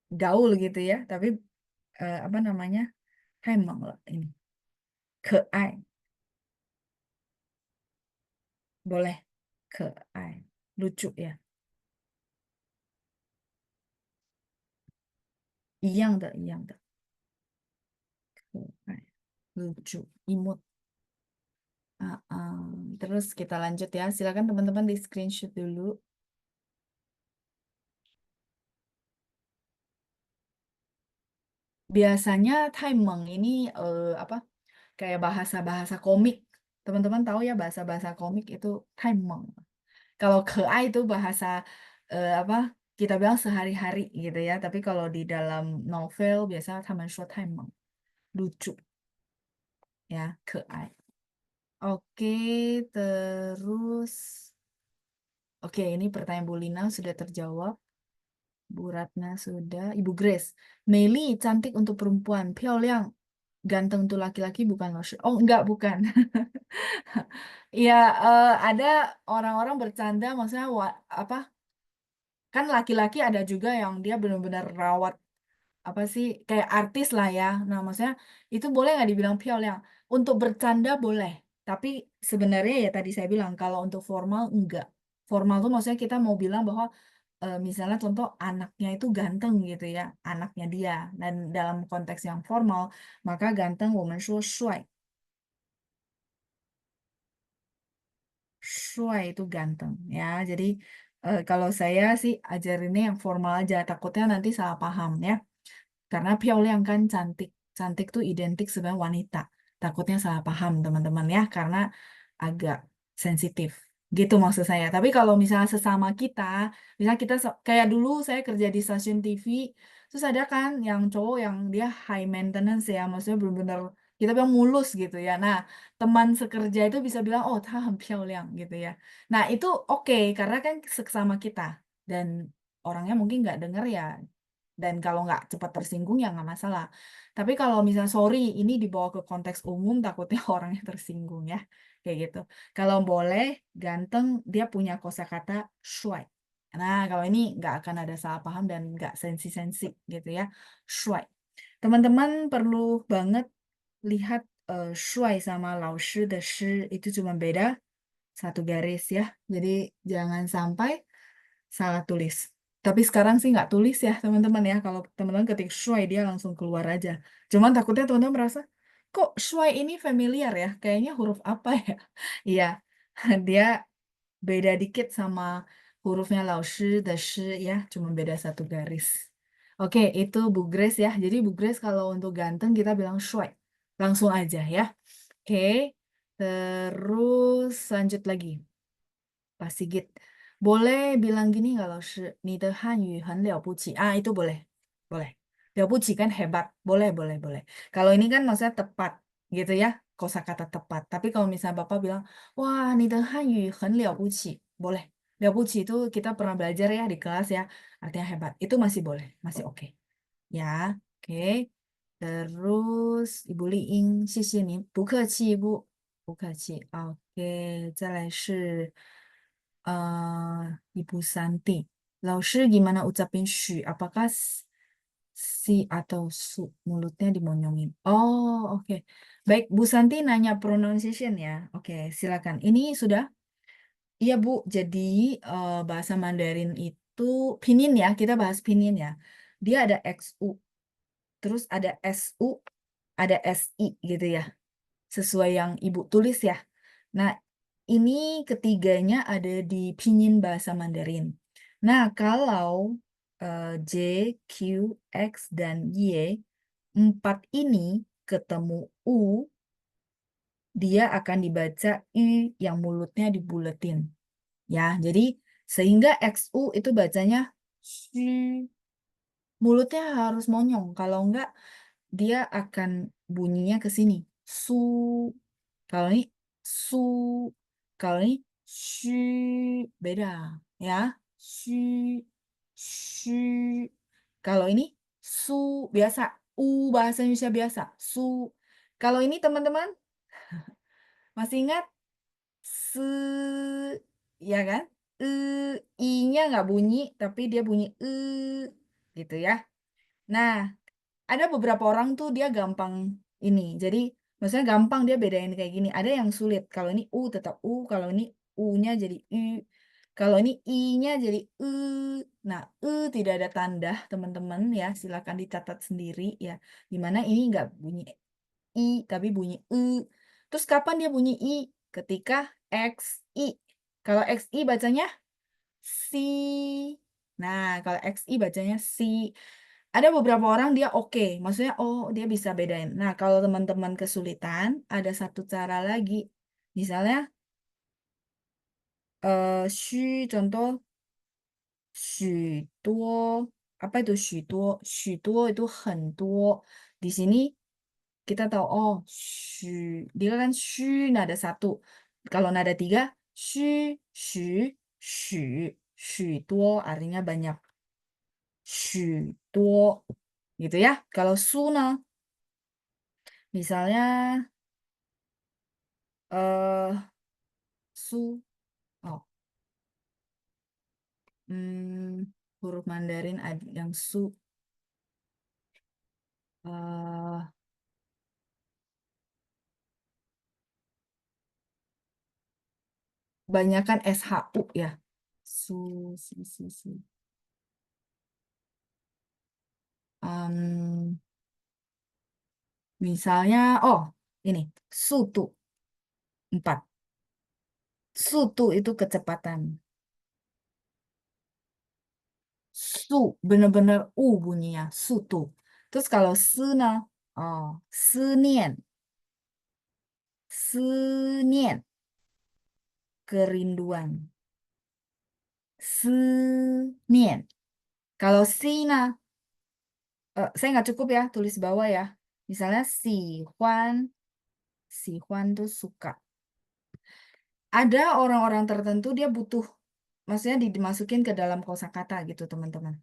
gaul gitu ya, tapi apa namanya? 太猛了 ini. 可爱 boleh 可爱 lucu ya. 一样的 可爱 lucu imut. Ah, ah. Terus kita lanjut ya. Silakan teman-teman di screenshot dulu. Biasanya Taimeng ini apa? Kayak bahasa-bahasa komik. Teman-teman tahu ya bahasa-bahasa komik itu Taimeng. Kalau keai itu bahasa apa? Kita bilang sehari-hari gitu ya. Tapi kalau di dalam novel biasanya taman shou Taimeng. Lucu ya, keai. Oke, terus oke, ini pertanyaan Bu Lina sudah terjawab. Bu Ratna sudah. Ibu Grace. Meli cantik untuk perempuan. 漂亮 ganteng untuk laki-laki bukan loh. Oh, enggak, bukan. Ya, ada orang-orang bercanda maksudnya apa? Kan laki-laki ada juga yang dia benar-benar rawat apa sih kayak artis lah ya. Nah, maksudnya itu boleh nggak dibilang 漂亮? Untuk bercanda boleh. Tapi sebenarnya ya tadi saya bilang kalau untuk formal enggak. Formal tuh maksudnya kita mau bilang bahwa misalnya contoh anaknya itu ganteng gitu ya, anaknya dia. Dan dalam konteks yang formal, maka ganteng 我们说帅. Shuai itu ganteng ya. Jadi kalau saya sih ajarinnya yang formal aja, takutnya nanti salah paham ya. Karena 漂亮 kan cantik. Cantik tuh identik sebagai wanita. Takutnya salah paham teman-teman ya, karena agak sensitif. Gitu maksud saya. Tapi kalau misalnya sesama kita, misalnya kita kayak dulu saya kerja di stasiun TV, terus ada kan yang cowok yang dia high maintenance ya, maksudnya benar-benar kita bilang mulus gitu ya. Nah, teman sekerja itu bisa bilang, oh, 他很漂亮 gitu ya. Nah, itu oke, karena kan sesama kita. Dan orangnya mungkin nggak denger ya, dan kalau nggak cepat tersinggung ya nggak masalah. Tapi kalau misalnya sorry ini dibawa ke konteks umum takutnya orangnya tersinggung ya. Kayak gitu. Kalau boleh ganteng dia punya kosakata shuai. Nah kalau ini nggak akan ada salah paham dan nggak sensi-sensi gitu ya. Shuai. Teman-teman perlu banget lihat shuai sama lao shi de shi itu cuma beda satu garis ya. Jadi jangan sampai salah tulis. Tapi sekarang sih nggak tulis ya teman-teman ya. Kalau teman-teman ketik shuai dia langsung keluar aja. Cuman takutnya teman-teman merasa kok shuai ini familiar ya? Kayaknya huruf apa ya? Iya, dia beda dikit sama hurufnya lao shi de shi ya. Cuma beda satu garis. Oke, itu Bu Grace ya. Jadi Bu Grace kalau untuk ganteng kita bilang shuai. Langsung aja ya. Oke, terus lanjut lagi. Pak Sigit. Boleh bilang gini nggak, Laoshi? 你的汉语很了不起. Ah, itu boleh. Boleh. 了不起kan hebat. Boleh, boleh, boleh. Kalau ini kan maksudnya tepat gitu ya. Kosakata tepat. Tapi kalau misalnya Bapak bilang, wah, 你的汉语很了不起. Boleh. 了不起itu kita pernah belajar ya di kelas ya. Artinya hebat. Itu masih boleh. Masih oke. Ya, oke. Terus Ibu Liing, 谢谢您，不客气，不，不客气。OK，再来是Ibu Santi. 老师 gimana ucapin shu? Apakah si atau su? Mulutnya dimonyongin. Oh, oke. Baik, Bu Santi nanya pronunciation ya. Oke, silakan. Ini sudah? Iya, Bu. Jadi bahasa Mandarin itu pinyin ya. Kita bahas pinyin ya. Dia ada XU, terus ada SU, ada SI gitu ya. Sesuai yang Ibu tulis ya. Nah, ini ketiganya ada di pinyin bahasa Mandarin. Nah, kalau J, Q, X, dan Y, empat ini ketemu U, dia akan dibaca I yang mulutnya dibuletin. Ya, jadi sehingga XU itu bacanya Xu. Mulutnya harus monyong. Kalau enggak, dia akan bunyinya ke sini. Su. Kalau ini su. Kalau ini shu. Beda. Ya. Shu. Shu. Kalau ini su. Biasa. Bahasa Indonesia biasa. Su. Kalau ini teman-teman masih ingat? Se. Ya kan? E. I-nya nggak bunyi, tapi dia bunyi gitu ya. Nah, ada beberapa orang tuh dia gampang ini. Jadi, maksudnya gampang dia bedain kayak gini. Ada yang sulit. Kalau ini U tetap U, kalau ini U-nya jadi U. Kalau ini I-nya jadi U. Nah, U tidak ada tanda, teman-teman ya. Silakan dicatat sendiri ya. Dimana ini nggak bunyi I, tapi bunyi U. Terus kapan dia bunyi I? Ketika X I. Kalau X I bacanya si. Nah, kalau XI bacanya si. Ada beberapa orang dia oke, maksudnya oh dia bisa bedain. Nah, kalau teman-teman kesulitan, ada satu cara lagi. Misalnya, contoh, 许多, apa itu 许多? 许多 itu 很多. Di sini kita tahu, oh, dia kan nada satu. Kalau nada tiga, 许多 artinya banyak. 许多 gitu ya. Kalau Suna, misalnya su, oh, huruf Mandarin ada yang su, eh banyakan SHU ya. Su, su. Em, misalnya, oh ini sutu 4. Sutu itu kecepatan. Su bener-bener bunyinya sutu. Terus kalau sena, oh senien, senien kerinduan. Senien. Kalau sina, saya nggak cukup ya tulis bawah ya. Misalnya si Huan tuh suka. Ada orang-orang tertentu dia butuh, maksudnya dimasukin ke dalam kosakata gitu teman-teman.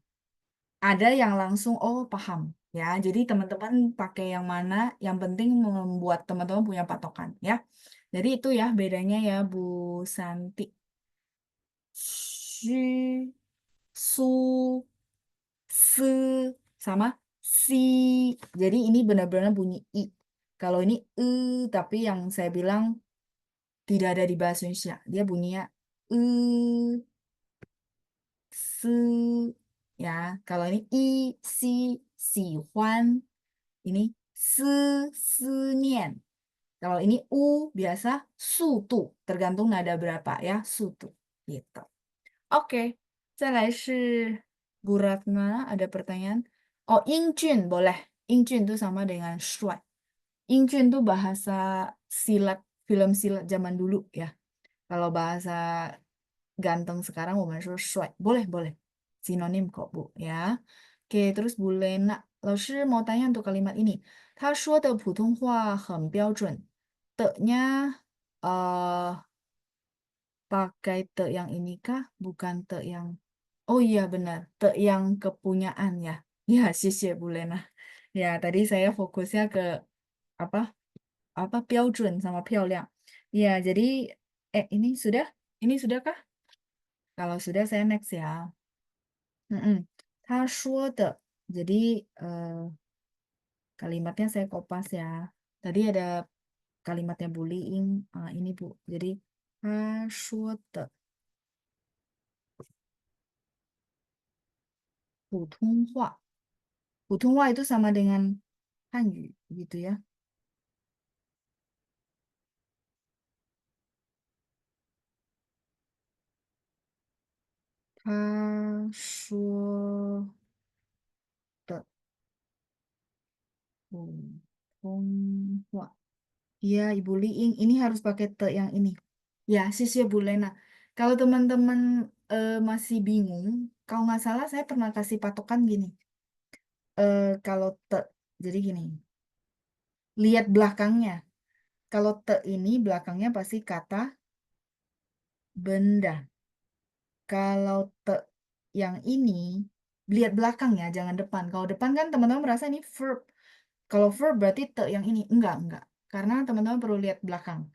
Ada yang langsung oh paham ya. Jadi teman-teman pakai yang mana, yang penting membuat teman-teman punya patokan ya. Jadi itu ya bedanya ya Bu Santi. Shu, su, se, sama si. Jadi ini benar-benar bunyi i. Kalau ini tapi yang saya bilang tidak ada di bahasa Indonesia. Dia bunyinya se, ya. Kalau ini si huan, ini se, senien. Kalau ini biasa sutu, tergantung nada berapa ya, sutu. Gitu. Oke, 再来是 Bu Ratna, ada pertanyaan. Oh, Ingjun boleh. Ingjun itu sama dengan shuai. Ingjun itu bahasa silat, film silat zaman dulu ya. Kalau bahasa ganteng sekarang, 我们说帅. Boleh, boleh. Sinonim kok, Bu. Ya. Oke, terus Bu Lena. 老师 mau tanya untuk kalimat ini. 他说的普通话很标准。的nya pakai te yang ini kah? Bukan te yang... Oh iya benar, te yang kepunyaan ya. Ya, 谢谢 Bu Lena. Ya, tadi saya fokusnya ke apa? Apa 标准 sama 漂亮. Ya, jadi ini sudah? Ini sudahkah? Kalau sudah saya next ya. Mm-mm. 他说的. Jadi kalimatnya saya kopas ya. Tadi ada kalimatnya bullying. Ini Bu. Jadi 他说的普通话. 普通话 itu sama dengan Hanyu gitu ya. 他说的普通话. Iya, Ibu Liing, ini harus pakai te yang ini. Ya, sisnya Bu Lena. Kalau teman-teman masih bingung, kalau nggak salah saya pernah kasih patokan gini. Kalau te, jadi gini, lihat belakangnya. Kalau te ini belakangnya pasti kata benda. Kalau te yang ini, lihat belakangnya, jangan depan. Kalau depan kan teman-teman merasa ini verb. Kalau verb berarti te yang ini. Enggak. Karena teman-teman perlu lihat belakang.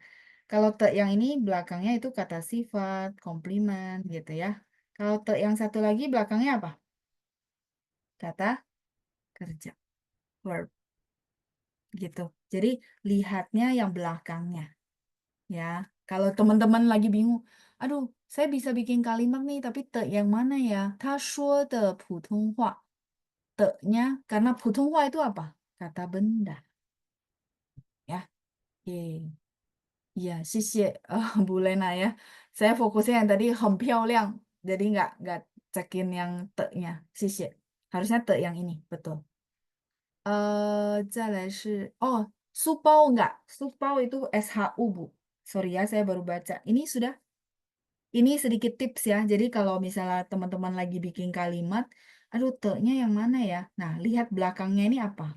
Kalau te yang ini belakangnya itu kata sifat, komplimen gitu ya. Kalau te yang satu lagi belakangnya apa? Kata kerja, verb gitu. Jadi lihatnya yang belakangnya ya. Kalau teman-teman lagi bingung, aduh, saya bisa bikin kalimat nih, tapi te yang mana ya? 他说的普通话. Te-nya karena 普通话 itu apa? Kata benda ya. Oke. Iya, 谢谢 Bu Lena ya. Saya fokusnya yang tadi 很漂亮, jadi nggak cekin yang te-nya. 谢谢. Harusnya te yang ini, betul. 再来是 oh, supau nggak? Supau itu SHU, Bu. Sorry ya, saya baru baca. Ini sudah. Ini sedikit tips ya. Jadi kalau misalnya teman-teman lagi bikin kalimat, aduh te-nya yang mana ya? Nah, lihat belakangnya ini apa?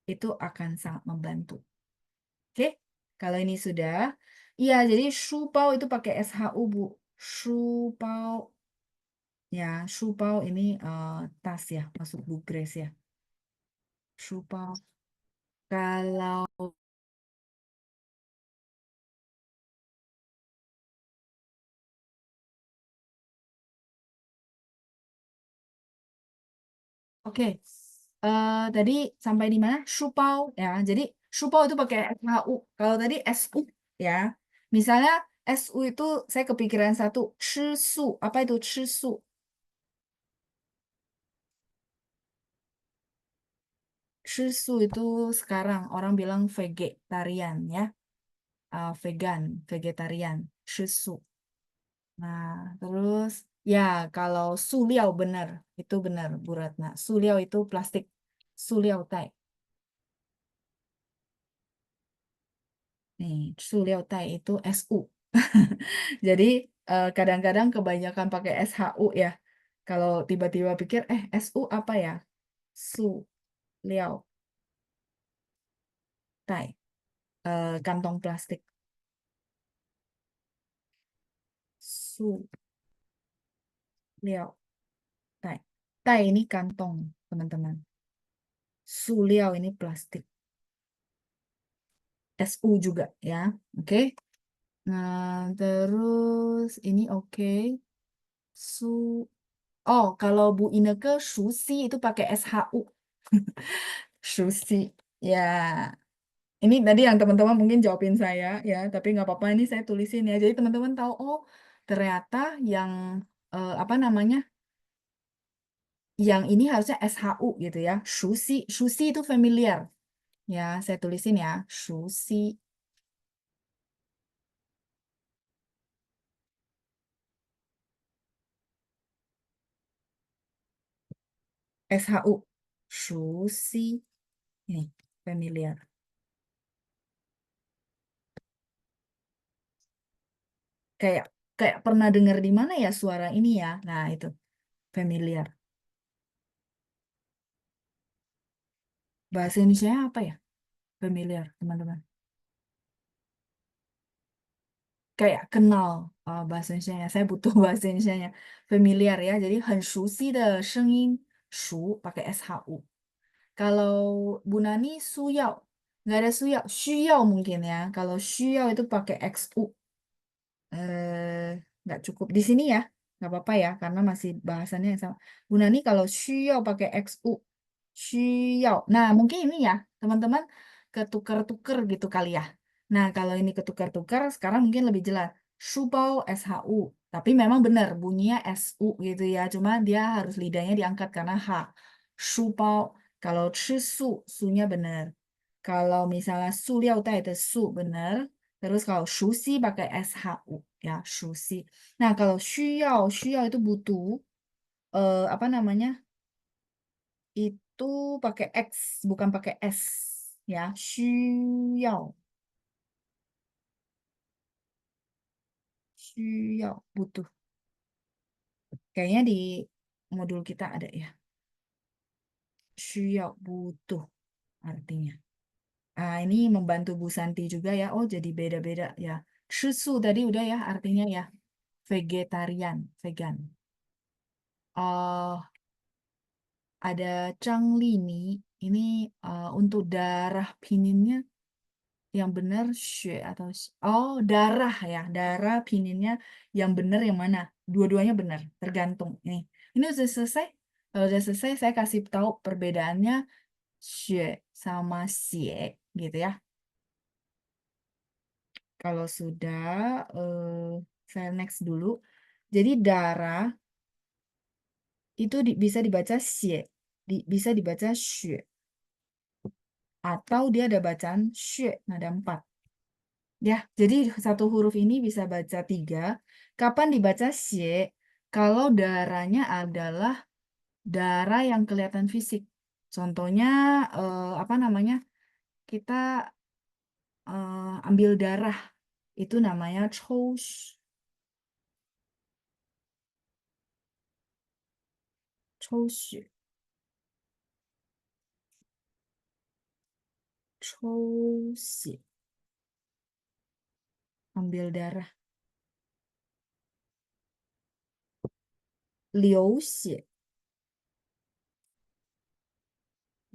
Itu akan sangat membantu. Oke, kalau ini sudah. Iya, jadi supau itu pakai SHU, Bu. Supau. Ya, supau ini tas ya, masuk Bu Grace ya. Supau. Kalau, oke. Tadi sampai di mana? Supau ya. Jadi supau itu pakai SHU. Kalau tadi SU ya. Misalnya SU itu saya kepikiran satu, 吃素. Apa itu 吃素? Shisu itu sekarang orang bilang vegetarian ya. Vegan, vegetarian, shisu. Nah, terus ya kalau suliau benar, itu benar Bu Ratna. Suliau itu plastik, suliau tai. Nih, suliau tai itu SU. Jadi kadang-kadang kebanyakan pakai SHU ya. Kalau tiba-tiba pikir, SU apa ya? Su, liau, tai. Kantong plastik. Su, liau, tai. Tai ini kantong, teman-teman. Suliau ini plastik. SU juga ya. Oke. Nah, terus ini oke. Su. Oh, kalau Bu Ineke Susi itu pakai SHU. Susi. Ya. Ini tadi yang teman-teman mungkin jawabin saya ya, tapi nggak apa-apa ini saya tulisin ya. Jadi teman-teman tahu, oh ternyata yang apa namanya, yang ini harusnya SHU gitu ya. Shusi, shusi itu familiar. Ya, saya tulisin ya, shusi, SHU, shusi, ini familiar. Kayak kayak pernah dengar di mana ya suara ini ya. Nah, itu familiar. Bahasa Indonesia apa ya? Familiar, teman-teman. Kayak kenal bahasa Indonesia. Saya butuh bahasa Indonesia. Familiar ya. Jadi 很熟悉的声音，熟 pakai SHU. Kalau Bu Nani suyao, nggak ada suyao, 需要 mungkin ya. Kalau 需要 itu pakai XU. eh nggak cukup di sini ya, nggak apa-apa ya karena masih bahasannya yang sama. Bu Nani kalau 需要 pakai XU, 需要. Nah mungkin ini ya teman-teman ketukar-tukar gitu kali ya. Nah kalau ini ketukar-tukar sekarang mungkin lebih jelas. Shubao SHU, tapi memang benar bunyinya SU gitu ya. Cuma dia harus lidahnya diangkat karena H. Shubao. Kalau 吃素, su-nya benar. Kalau misalnya 塑料袋 itu su benar. Terus kalau shusi pakai SHU ya, shusi. Nah, kalau 需要itu butuh apa namanya? Itu pakai X bukan pakai S ya. 需要, 需要 butuh. Kayaknya di modul kita ada ya. 需要 butuh artinya. Ah, ini membantu Bu Santi juga ya. Oh, jadi beda-beda ya. 吃素 tadi udah ya artinya ya. Vegetarian, vegan. Oh, ada Chang Lini. Ini untuk darah pininnya yang benar atau oh darah ya, darah pininnya yang benar yang mana? Dua-duanya benar, tergantung. Ini udah selesai. Kalau udah selesai, saya kasih tahu perbedaannya xue sama xie gitu ya. Kalau sudah, saya next dulu. Jadi darah itu bisa dibaca xie, bisa dibaca xue. Atau dia ada bacaan xue, nada 4. Ya, jadi satu huruf ini bisa baca 3. Kapan dibaca xie? Kalau darahnya adalah darah yang kelihatan fisik. Contohnya, apa namanya? Kita ambil darah. Itu namanya chou, chou xue, chou xie. Ambil darah. Liu xie.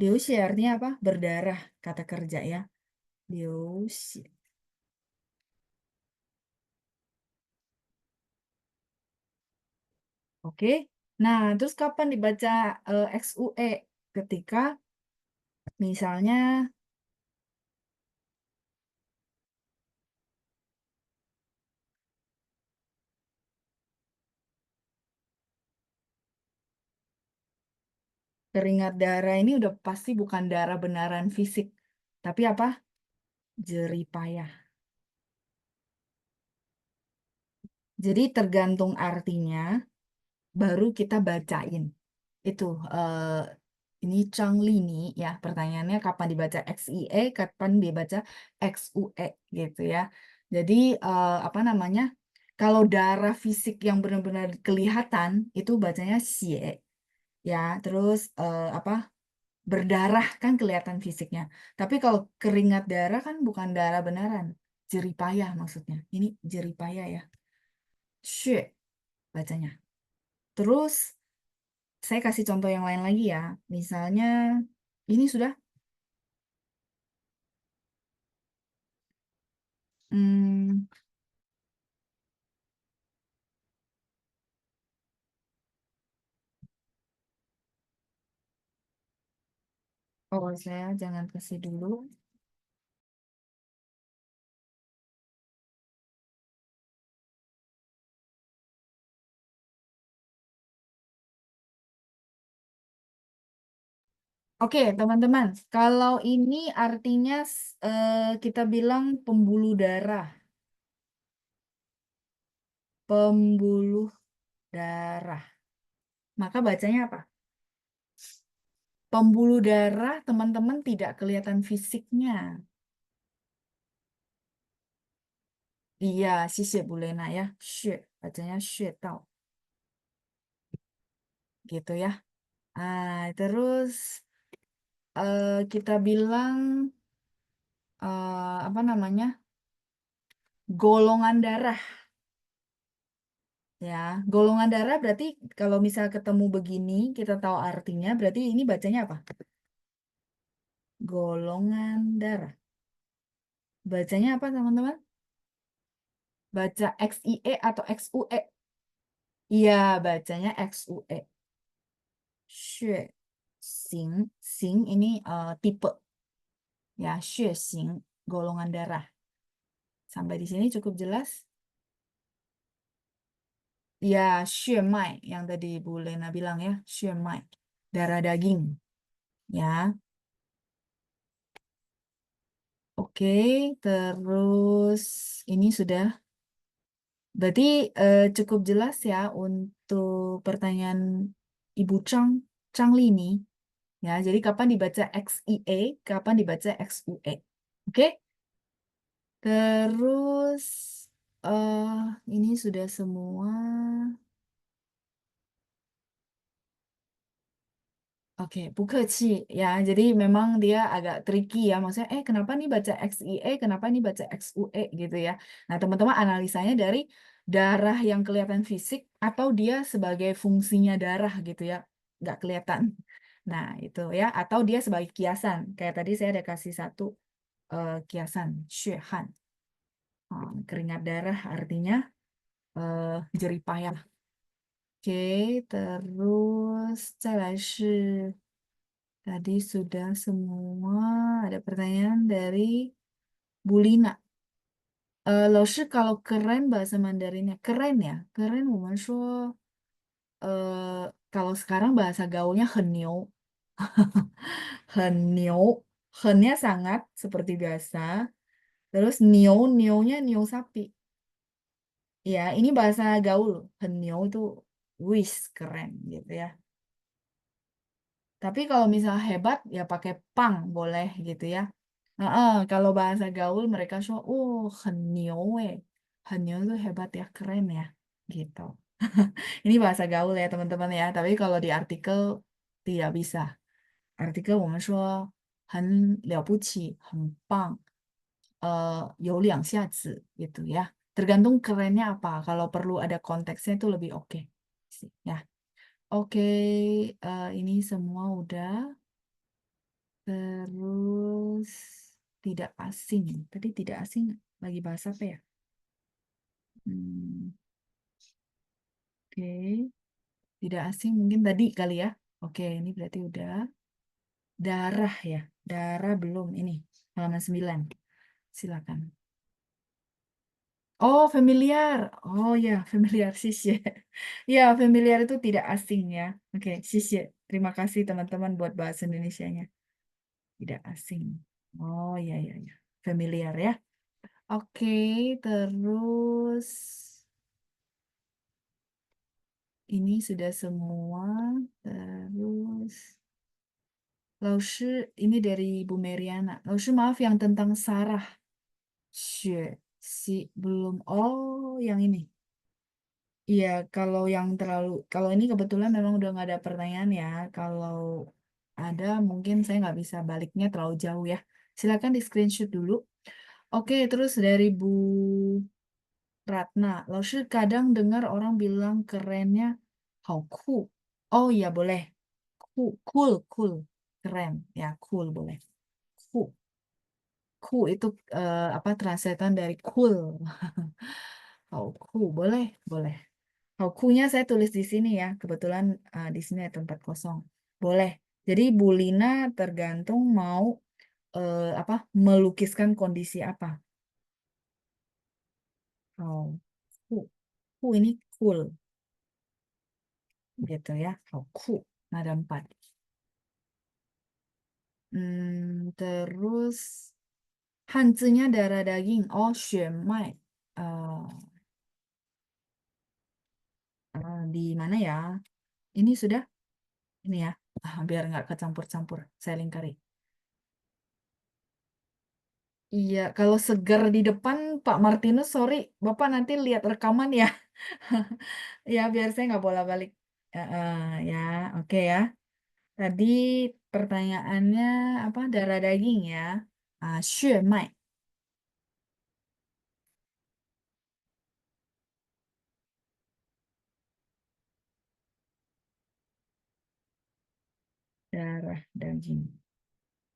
Liu xie artinya apa? Berdarah, kata kerja ya. Liu xie. Oke. Nah, terus kapan dibaca XUE? Ketika misalnya keringat darah ini udah pasti bukan darah benaran fisik. Tapi apa? Jerih payah. Jadi tergantung artinya, baru kita bacain. Itu ini Chang Lini ya. Pertanyaannya kapan dibaca XIE, kapan dibaca XUE gitu ya. Jadi apa namanya? Kalau darah fisik yang benar-benar kelihatan itu bacanya xie ya. Terus apa? Berdarah kan kelihatan fisiknya. Tapi kalau keringat darah kan bukan darah beneran. Jerih payah maksudnya. Ini jerih payah ya. Xue bacanya. Terus saya kasih contoh yang lain lagi ya. Misalnya ini sudah hmm, oh saya jangan kasih dulu. Oke, teman-teman. Kalau ini artinya kita bilang pembuluh darah. Pembuluh darah. Maka bacanya apa? Pembuluh darah, teman-teman tidak kelihatan fisiknya. Iya, sisir bulena ya. Shit, bacanya shit tau. Gitu ya. Terus kita bilang apa namanya? Golongan darah. Ya, golongan darah berarti kalau misal ketemu begini, kita tahu artinya, berarti ini bacanya apa? Golongan darah. Bacanya apa, teman-teman? Baca XIE atau XUE? Iya, bacanya XUE. Xue Xing, Xing ini tipe ya, Xue Xing, golongan darah. Sampai di sini cukup jelas? Ya, Xue Mai yang tadi Bu Lena bilang ya, Xue Mai, darah daging. Ya, oke, terus ini sudah. Berarti cukup jelas ya untuk pertanyaan Ibu Chang Lini. Ya, jadi kapan dibaca XIE, kapan dibaca XUE. Oke? Terus eh ini sudah semua. Oke, bukechi ya. Jadi memang dia agak tricky ya. Maksudnya, kenapa nih baca XIE, kenapa nih baca XUE gitu ya. Nah, teman-teman analisanya dari darah yang kelihatan fisik atau dia sebagai fungsinya darah gitu ya. Nggak kelihatan. Nah, itu ya. Atau dia sebagai kiasan. Kayak tadi saya ada kasih satu kiasan, Xuehan. Keringat darah artinya jerih payah. Oke, terus 再来是 tadi sudah semua. Ada pertanyaan dari Bulina. 老师 kalau keren bahasa Mandarinnya keren ya. Keren 我们说 kalau sekarang bahasa gaulnya 很牛. 很牛. Hennya sangat seperti biasa. Terus nio-nionya nio sapi. Ya, ini bahasa gaul. 很牛 itu wis keren gitu ya. Tapi kalau misalnya hebat ya pakai pang boleh gitu ya. Kalau bahasa gaul mereka so, henyo eh. Henyo itu hebat ya, keren ya. Gitu. Ini bahasa gaul ya teman-teman ya. Tapi kalau di artikel tidak bisa. Artikel 我们说很了不起，很棒，有2下子gitu ya. Tergantung kerennya apa. Kalau perlu ada konteksnya itu lebih oke. Sih, ya. Oke, ini semua udah. Terus tidak asing. Tadi tidak asing lagi bahasa apa ya? Hmm, oke. Tidak asing mungkin tadi kali ya. Oke, ini berarti udah. Darah ya. Darah belum ini. Halaman 9. Silakan. Oh, familiar. Oh ya, familiar sih ya. Ya, familiar itu tidak asing ya. Oke, sisye. Terima kasih teman-teman buat bahasa Indonesianya. Tidak asing. Oh ya ya ya. Familiar ya. Oke, terus ini sudah semua. Terus, Laushi, ini dari Bu Meriana. Laushi, maaf yang tentang Sarah. Xue, si belum. Oh, yang ini. Iya, kalau ini kebetulan memang udah nggak ada pertanyaan ya. Kalau ada, mungkin saya nggak bisa baliknya terlalu jauh ya. Silakan di screenshot dulu. Oke, terus dari Bu Ratna, Lalu kadang dengar orang bilang kerennya how cool. Oh iya boleh. Cool, cool, cool. Keren. Ya, cool boleh. Cool. Cool itu apa translatean dari cool. How cool boleh, boleh. How coolnya saya tulis di sini ya. Kebetulan di sini ada tempat kosong. Boleh. Jadi Bu Lina tergantung mau apa melukiskan kondisi apa. How cool. Cool ini cool gitu ya. How cool. Nada 4. Terus Hanzinya darah daging. Oh, Xuanmai. Eh di mana ya? Ini sudah, ini ya. Biar nggak kecampur-campur. Saya lingkari. Iya, kalau segar di depan Pak Martinus, sorry, Bapak nanti lihat rekaman ya. Ya, biar saya nggak bolak-balik. Ya, oke ya. Tadi pertanyaannya apa? Darah daging ya. Xue mai, darah daging.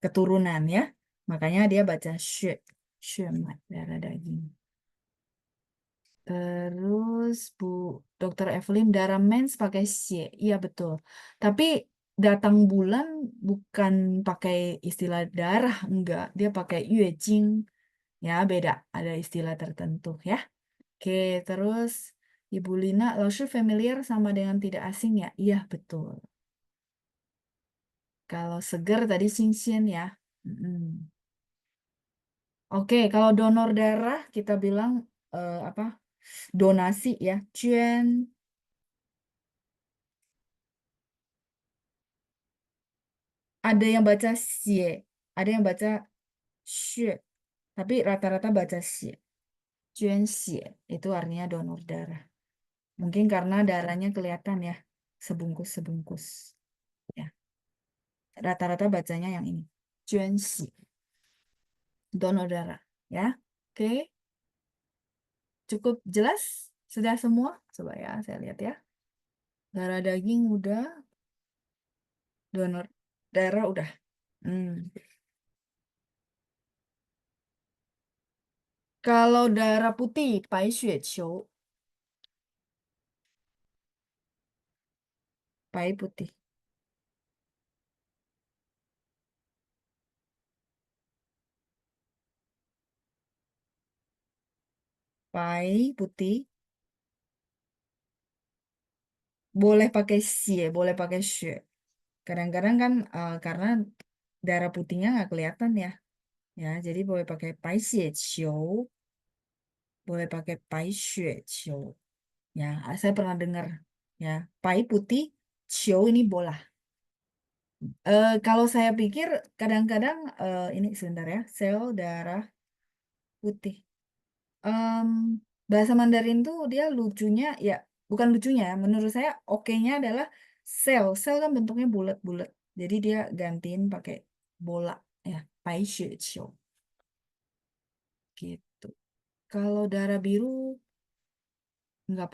Keturunan ya. Makanya dia baca xue mai, darah daging. Terus Bu Dokter Evelyn darah mens pakai xie. Iya betul. Tapi datang bulan bukan pakai istilah darah, enggak. Dia pakai yue jing. Ya, beda. Ada istilah tertentu ya. Oke, terus Ibu Lina, Laoshi familiar sama dengan tidak asing ya? Iya, betul. Kalau seger tadi Xinxian ya. Mm-mm. Oke, kalau donor darah kita bilang apa? Donasi ya. Juan. Ada yang baca xie, ada yang baca xue, tapi rata-rata baca xie. Juan xie itu artinya donor darah. Mungkin karena darahnya kelihatan ya, sebungkus-sebungkus. Ya, rata-rata bacanya yang ini. Juan xie, donor darah. Ya, oke. Cukup jelas? Sudah semua? Coba ya, saya lihat ya. Darah daging udah, donor darah udah. Hmm. Kalau darah putih, pai xue qiu, pai putih. Pai putih, boleh pakai xie, boleh pakai xue. Kadang-kadang kan karena darah putihnya nggak kelihatan ya. Ya, jadi boleh pakai pai xie qiu, boleh pakai pai xue qiu. Ya, saya pernah dengar ya, pai putih, qiu ini bola. Kalau saya pikir kadang-kadang ini sebentar ya, sel darah putih. Em, Bahasa Mandarin tuh dia lucunya ya, bukan lucunya ya, menurut saya oke-nya adalah sel. Sel kan bentuknya bulat-bulat. Jadi dia gantiin pakai bola ya, pai xue qiu gitu. Kalau darah biru nggak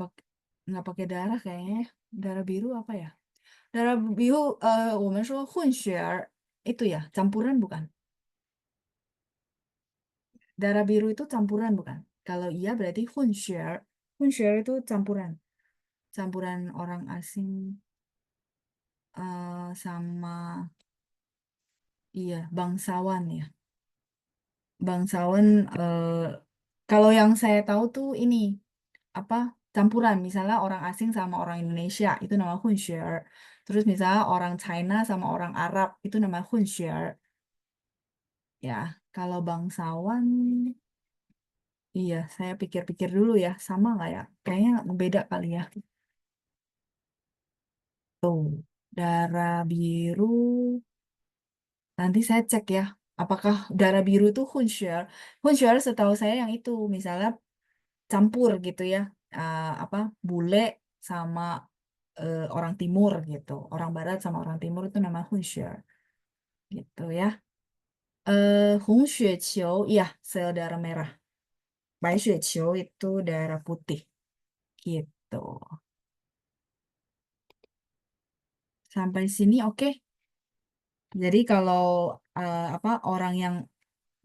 pakai darah kayaknya, ya. Darah biru apa ya? Darah biru 我们说混血儿 itu ya, campuran bukan? Darah biru itu campuran bukan? Kalau iya berarti Hunxue. Hunxue itu campuran. Campuran orang asing sama iya bangsawan ya. Bangsawan kalau yang saya tahu tuh ini apa campuran. Misalnya orang asing sama orang Indonesia itu nama Hunxue. Terus misalnya orang China sama orang Arab itu nama Hunxue. Ya, kalau bangsawan iya saya pikir-pikir dulu ya sama nggak ya? Kayaknya beda kali ya. Tuh, darah biru. Nanti saya cek ya, apakah darah biru itu Hunxuer. Hunxuer setahu saya yang itu, misalnya campur gitu ya, apa bule sama orang timur gitu, orang barat sama orang timur itu nama Hunxuer gitu ya. Hong Xue Qiu, iya sel darah merah. Bai Xue Qiu itu darah putih gitu. Sampai sini oke. Jadi kalau apa orang yang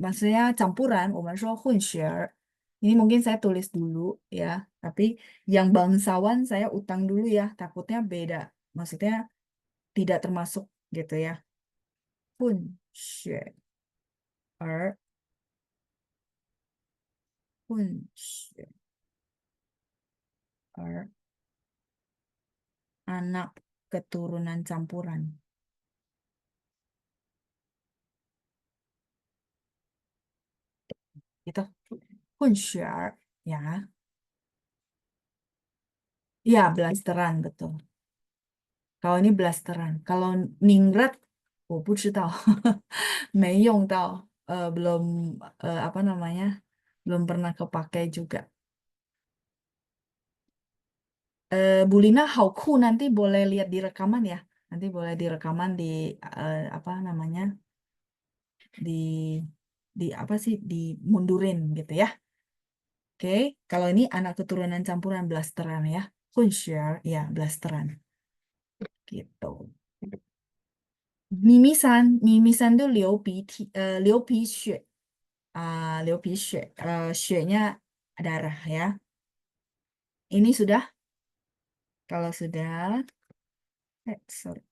maksudnya campuran, 我们说混血儿. Ini mungkin saya tulis dulu ya, tapi yang bangsawan saya utang dulu ya, takutnya beda. Maksudnya tidak termasuk gitu ya. 混血儿, 混血儿, anak keturunan campuran. gitu. 混血儿 ya. Ya, blasteran betul. Kalau ini blasteran. Kalau ningrat, 我不知道，没用到，belum apa namanya, belum pernah kepakai juga. Bu Lina, Hauku nanti boleh lihat di rekaman ya. Nanti boleh di rekaman di apa namanya, di apa sih, dimundurin gitu ya. Oke, kalau ini anak keturunan campuran blasteran ya. Kunsyar, ya blasteran gitu. Mimisan, mimisan itu 流鼻血 流鼻血, 血nya darah ya. Ini sudah, kalau sudah, sorry,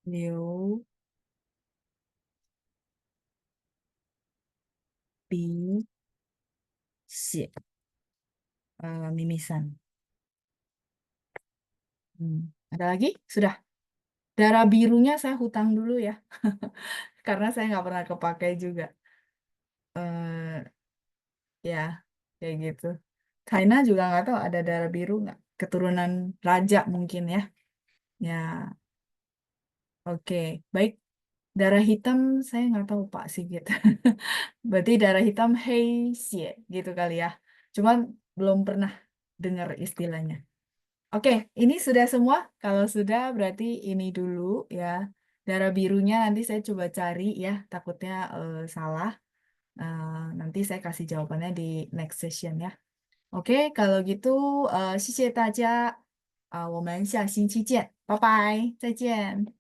流鼻血, mimisan. Ada lagi? Sudah. Darah birunya saya hutang dulu ya, karena saya nggak pernah kepakai juga. eh ya, kayak gitu. China juga nggak tahu ada darah biru nggak. Keturunan raja mungkin ya. Ya, oke. Baik. Darah hitam saya nggak tahu Pak sih gitu. Berarti darah hitam Xie gitu kali ya. Cuman belum pernah dengar istilahnya. Oke, ini sudah semua. Kalau sudah berarti ini dulu ya. Darah birunya nanti saya coba cari ya. Takutnya salah. Nanti saya kasih jawabannya di next session ya. oke, kalau gitu 谢谢大家，我们下星期见，拜拜，再见。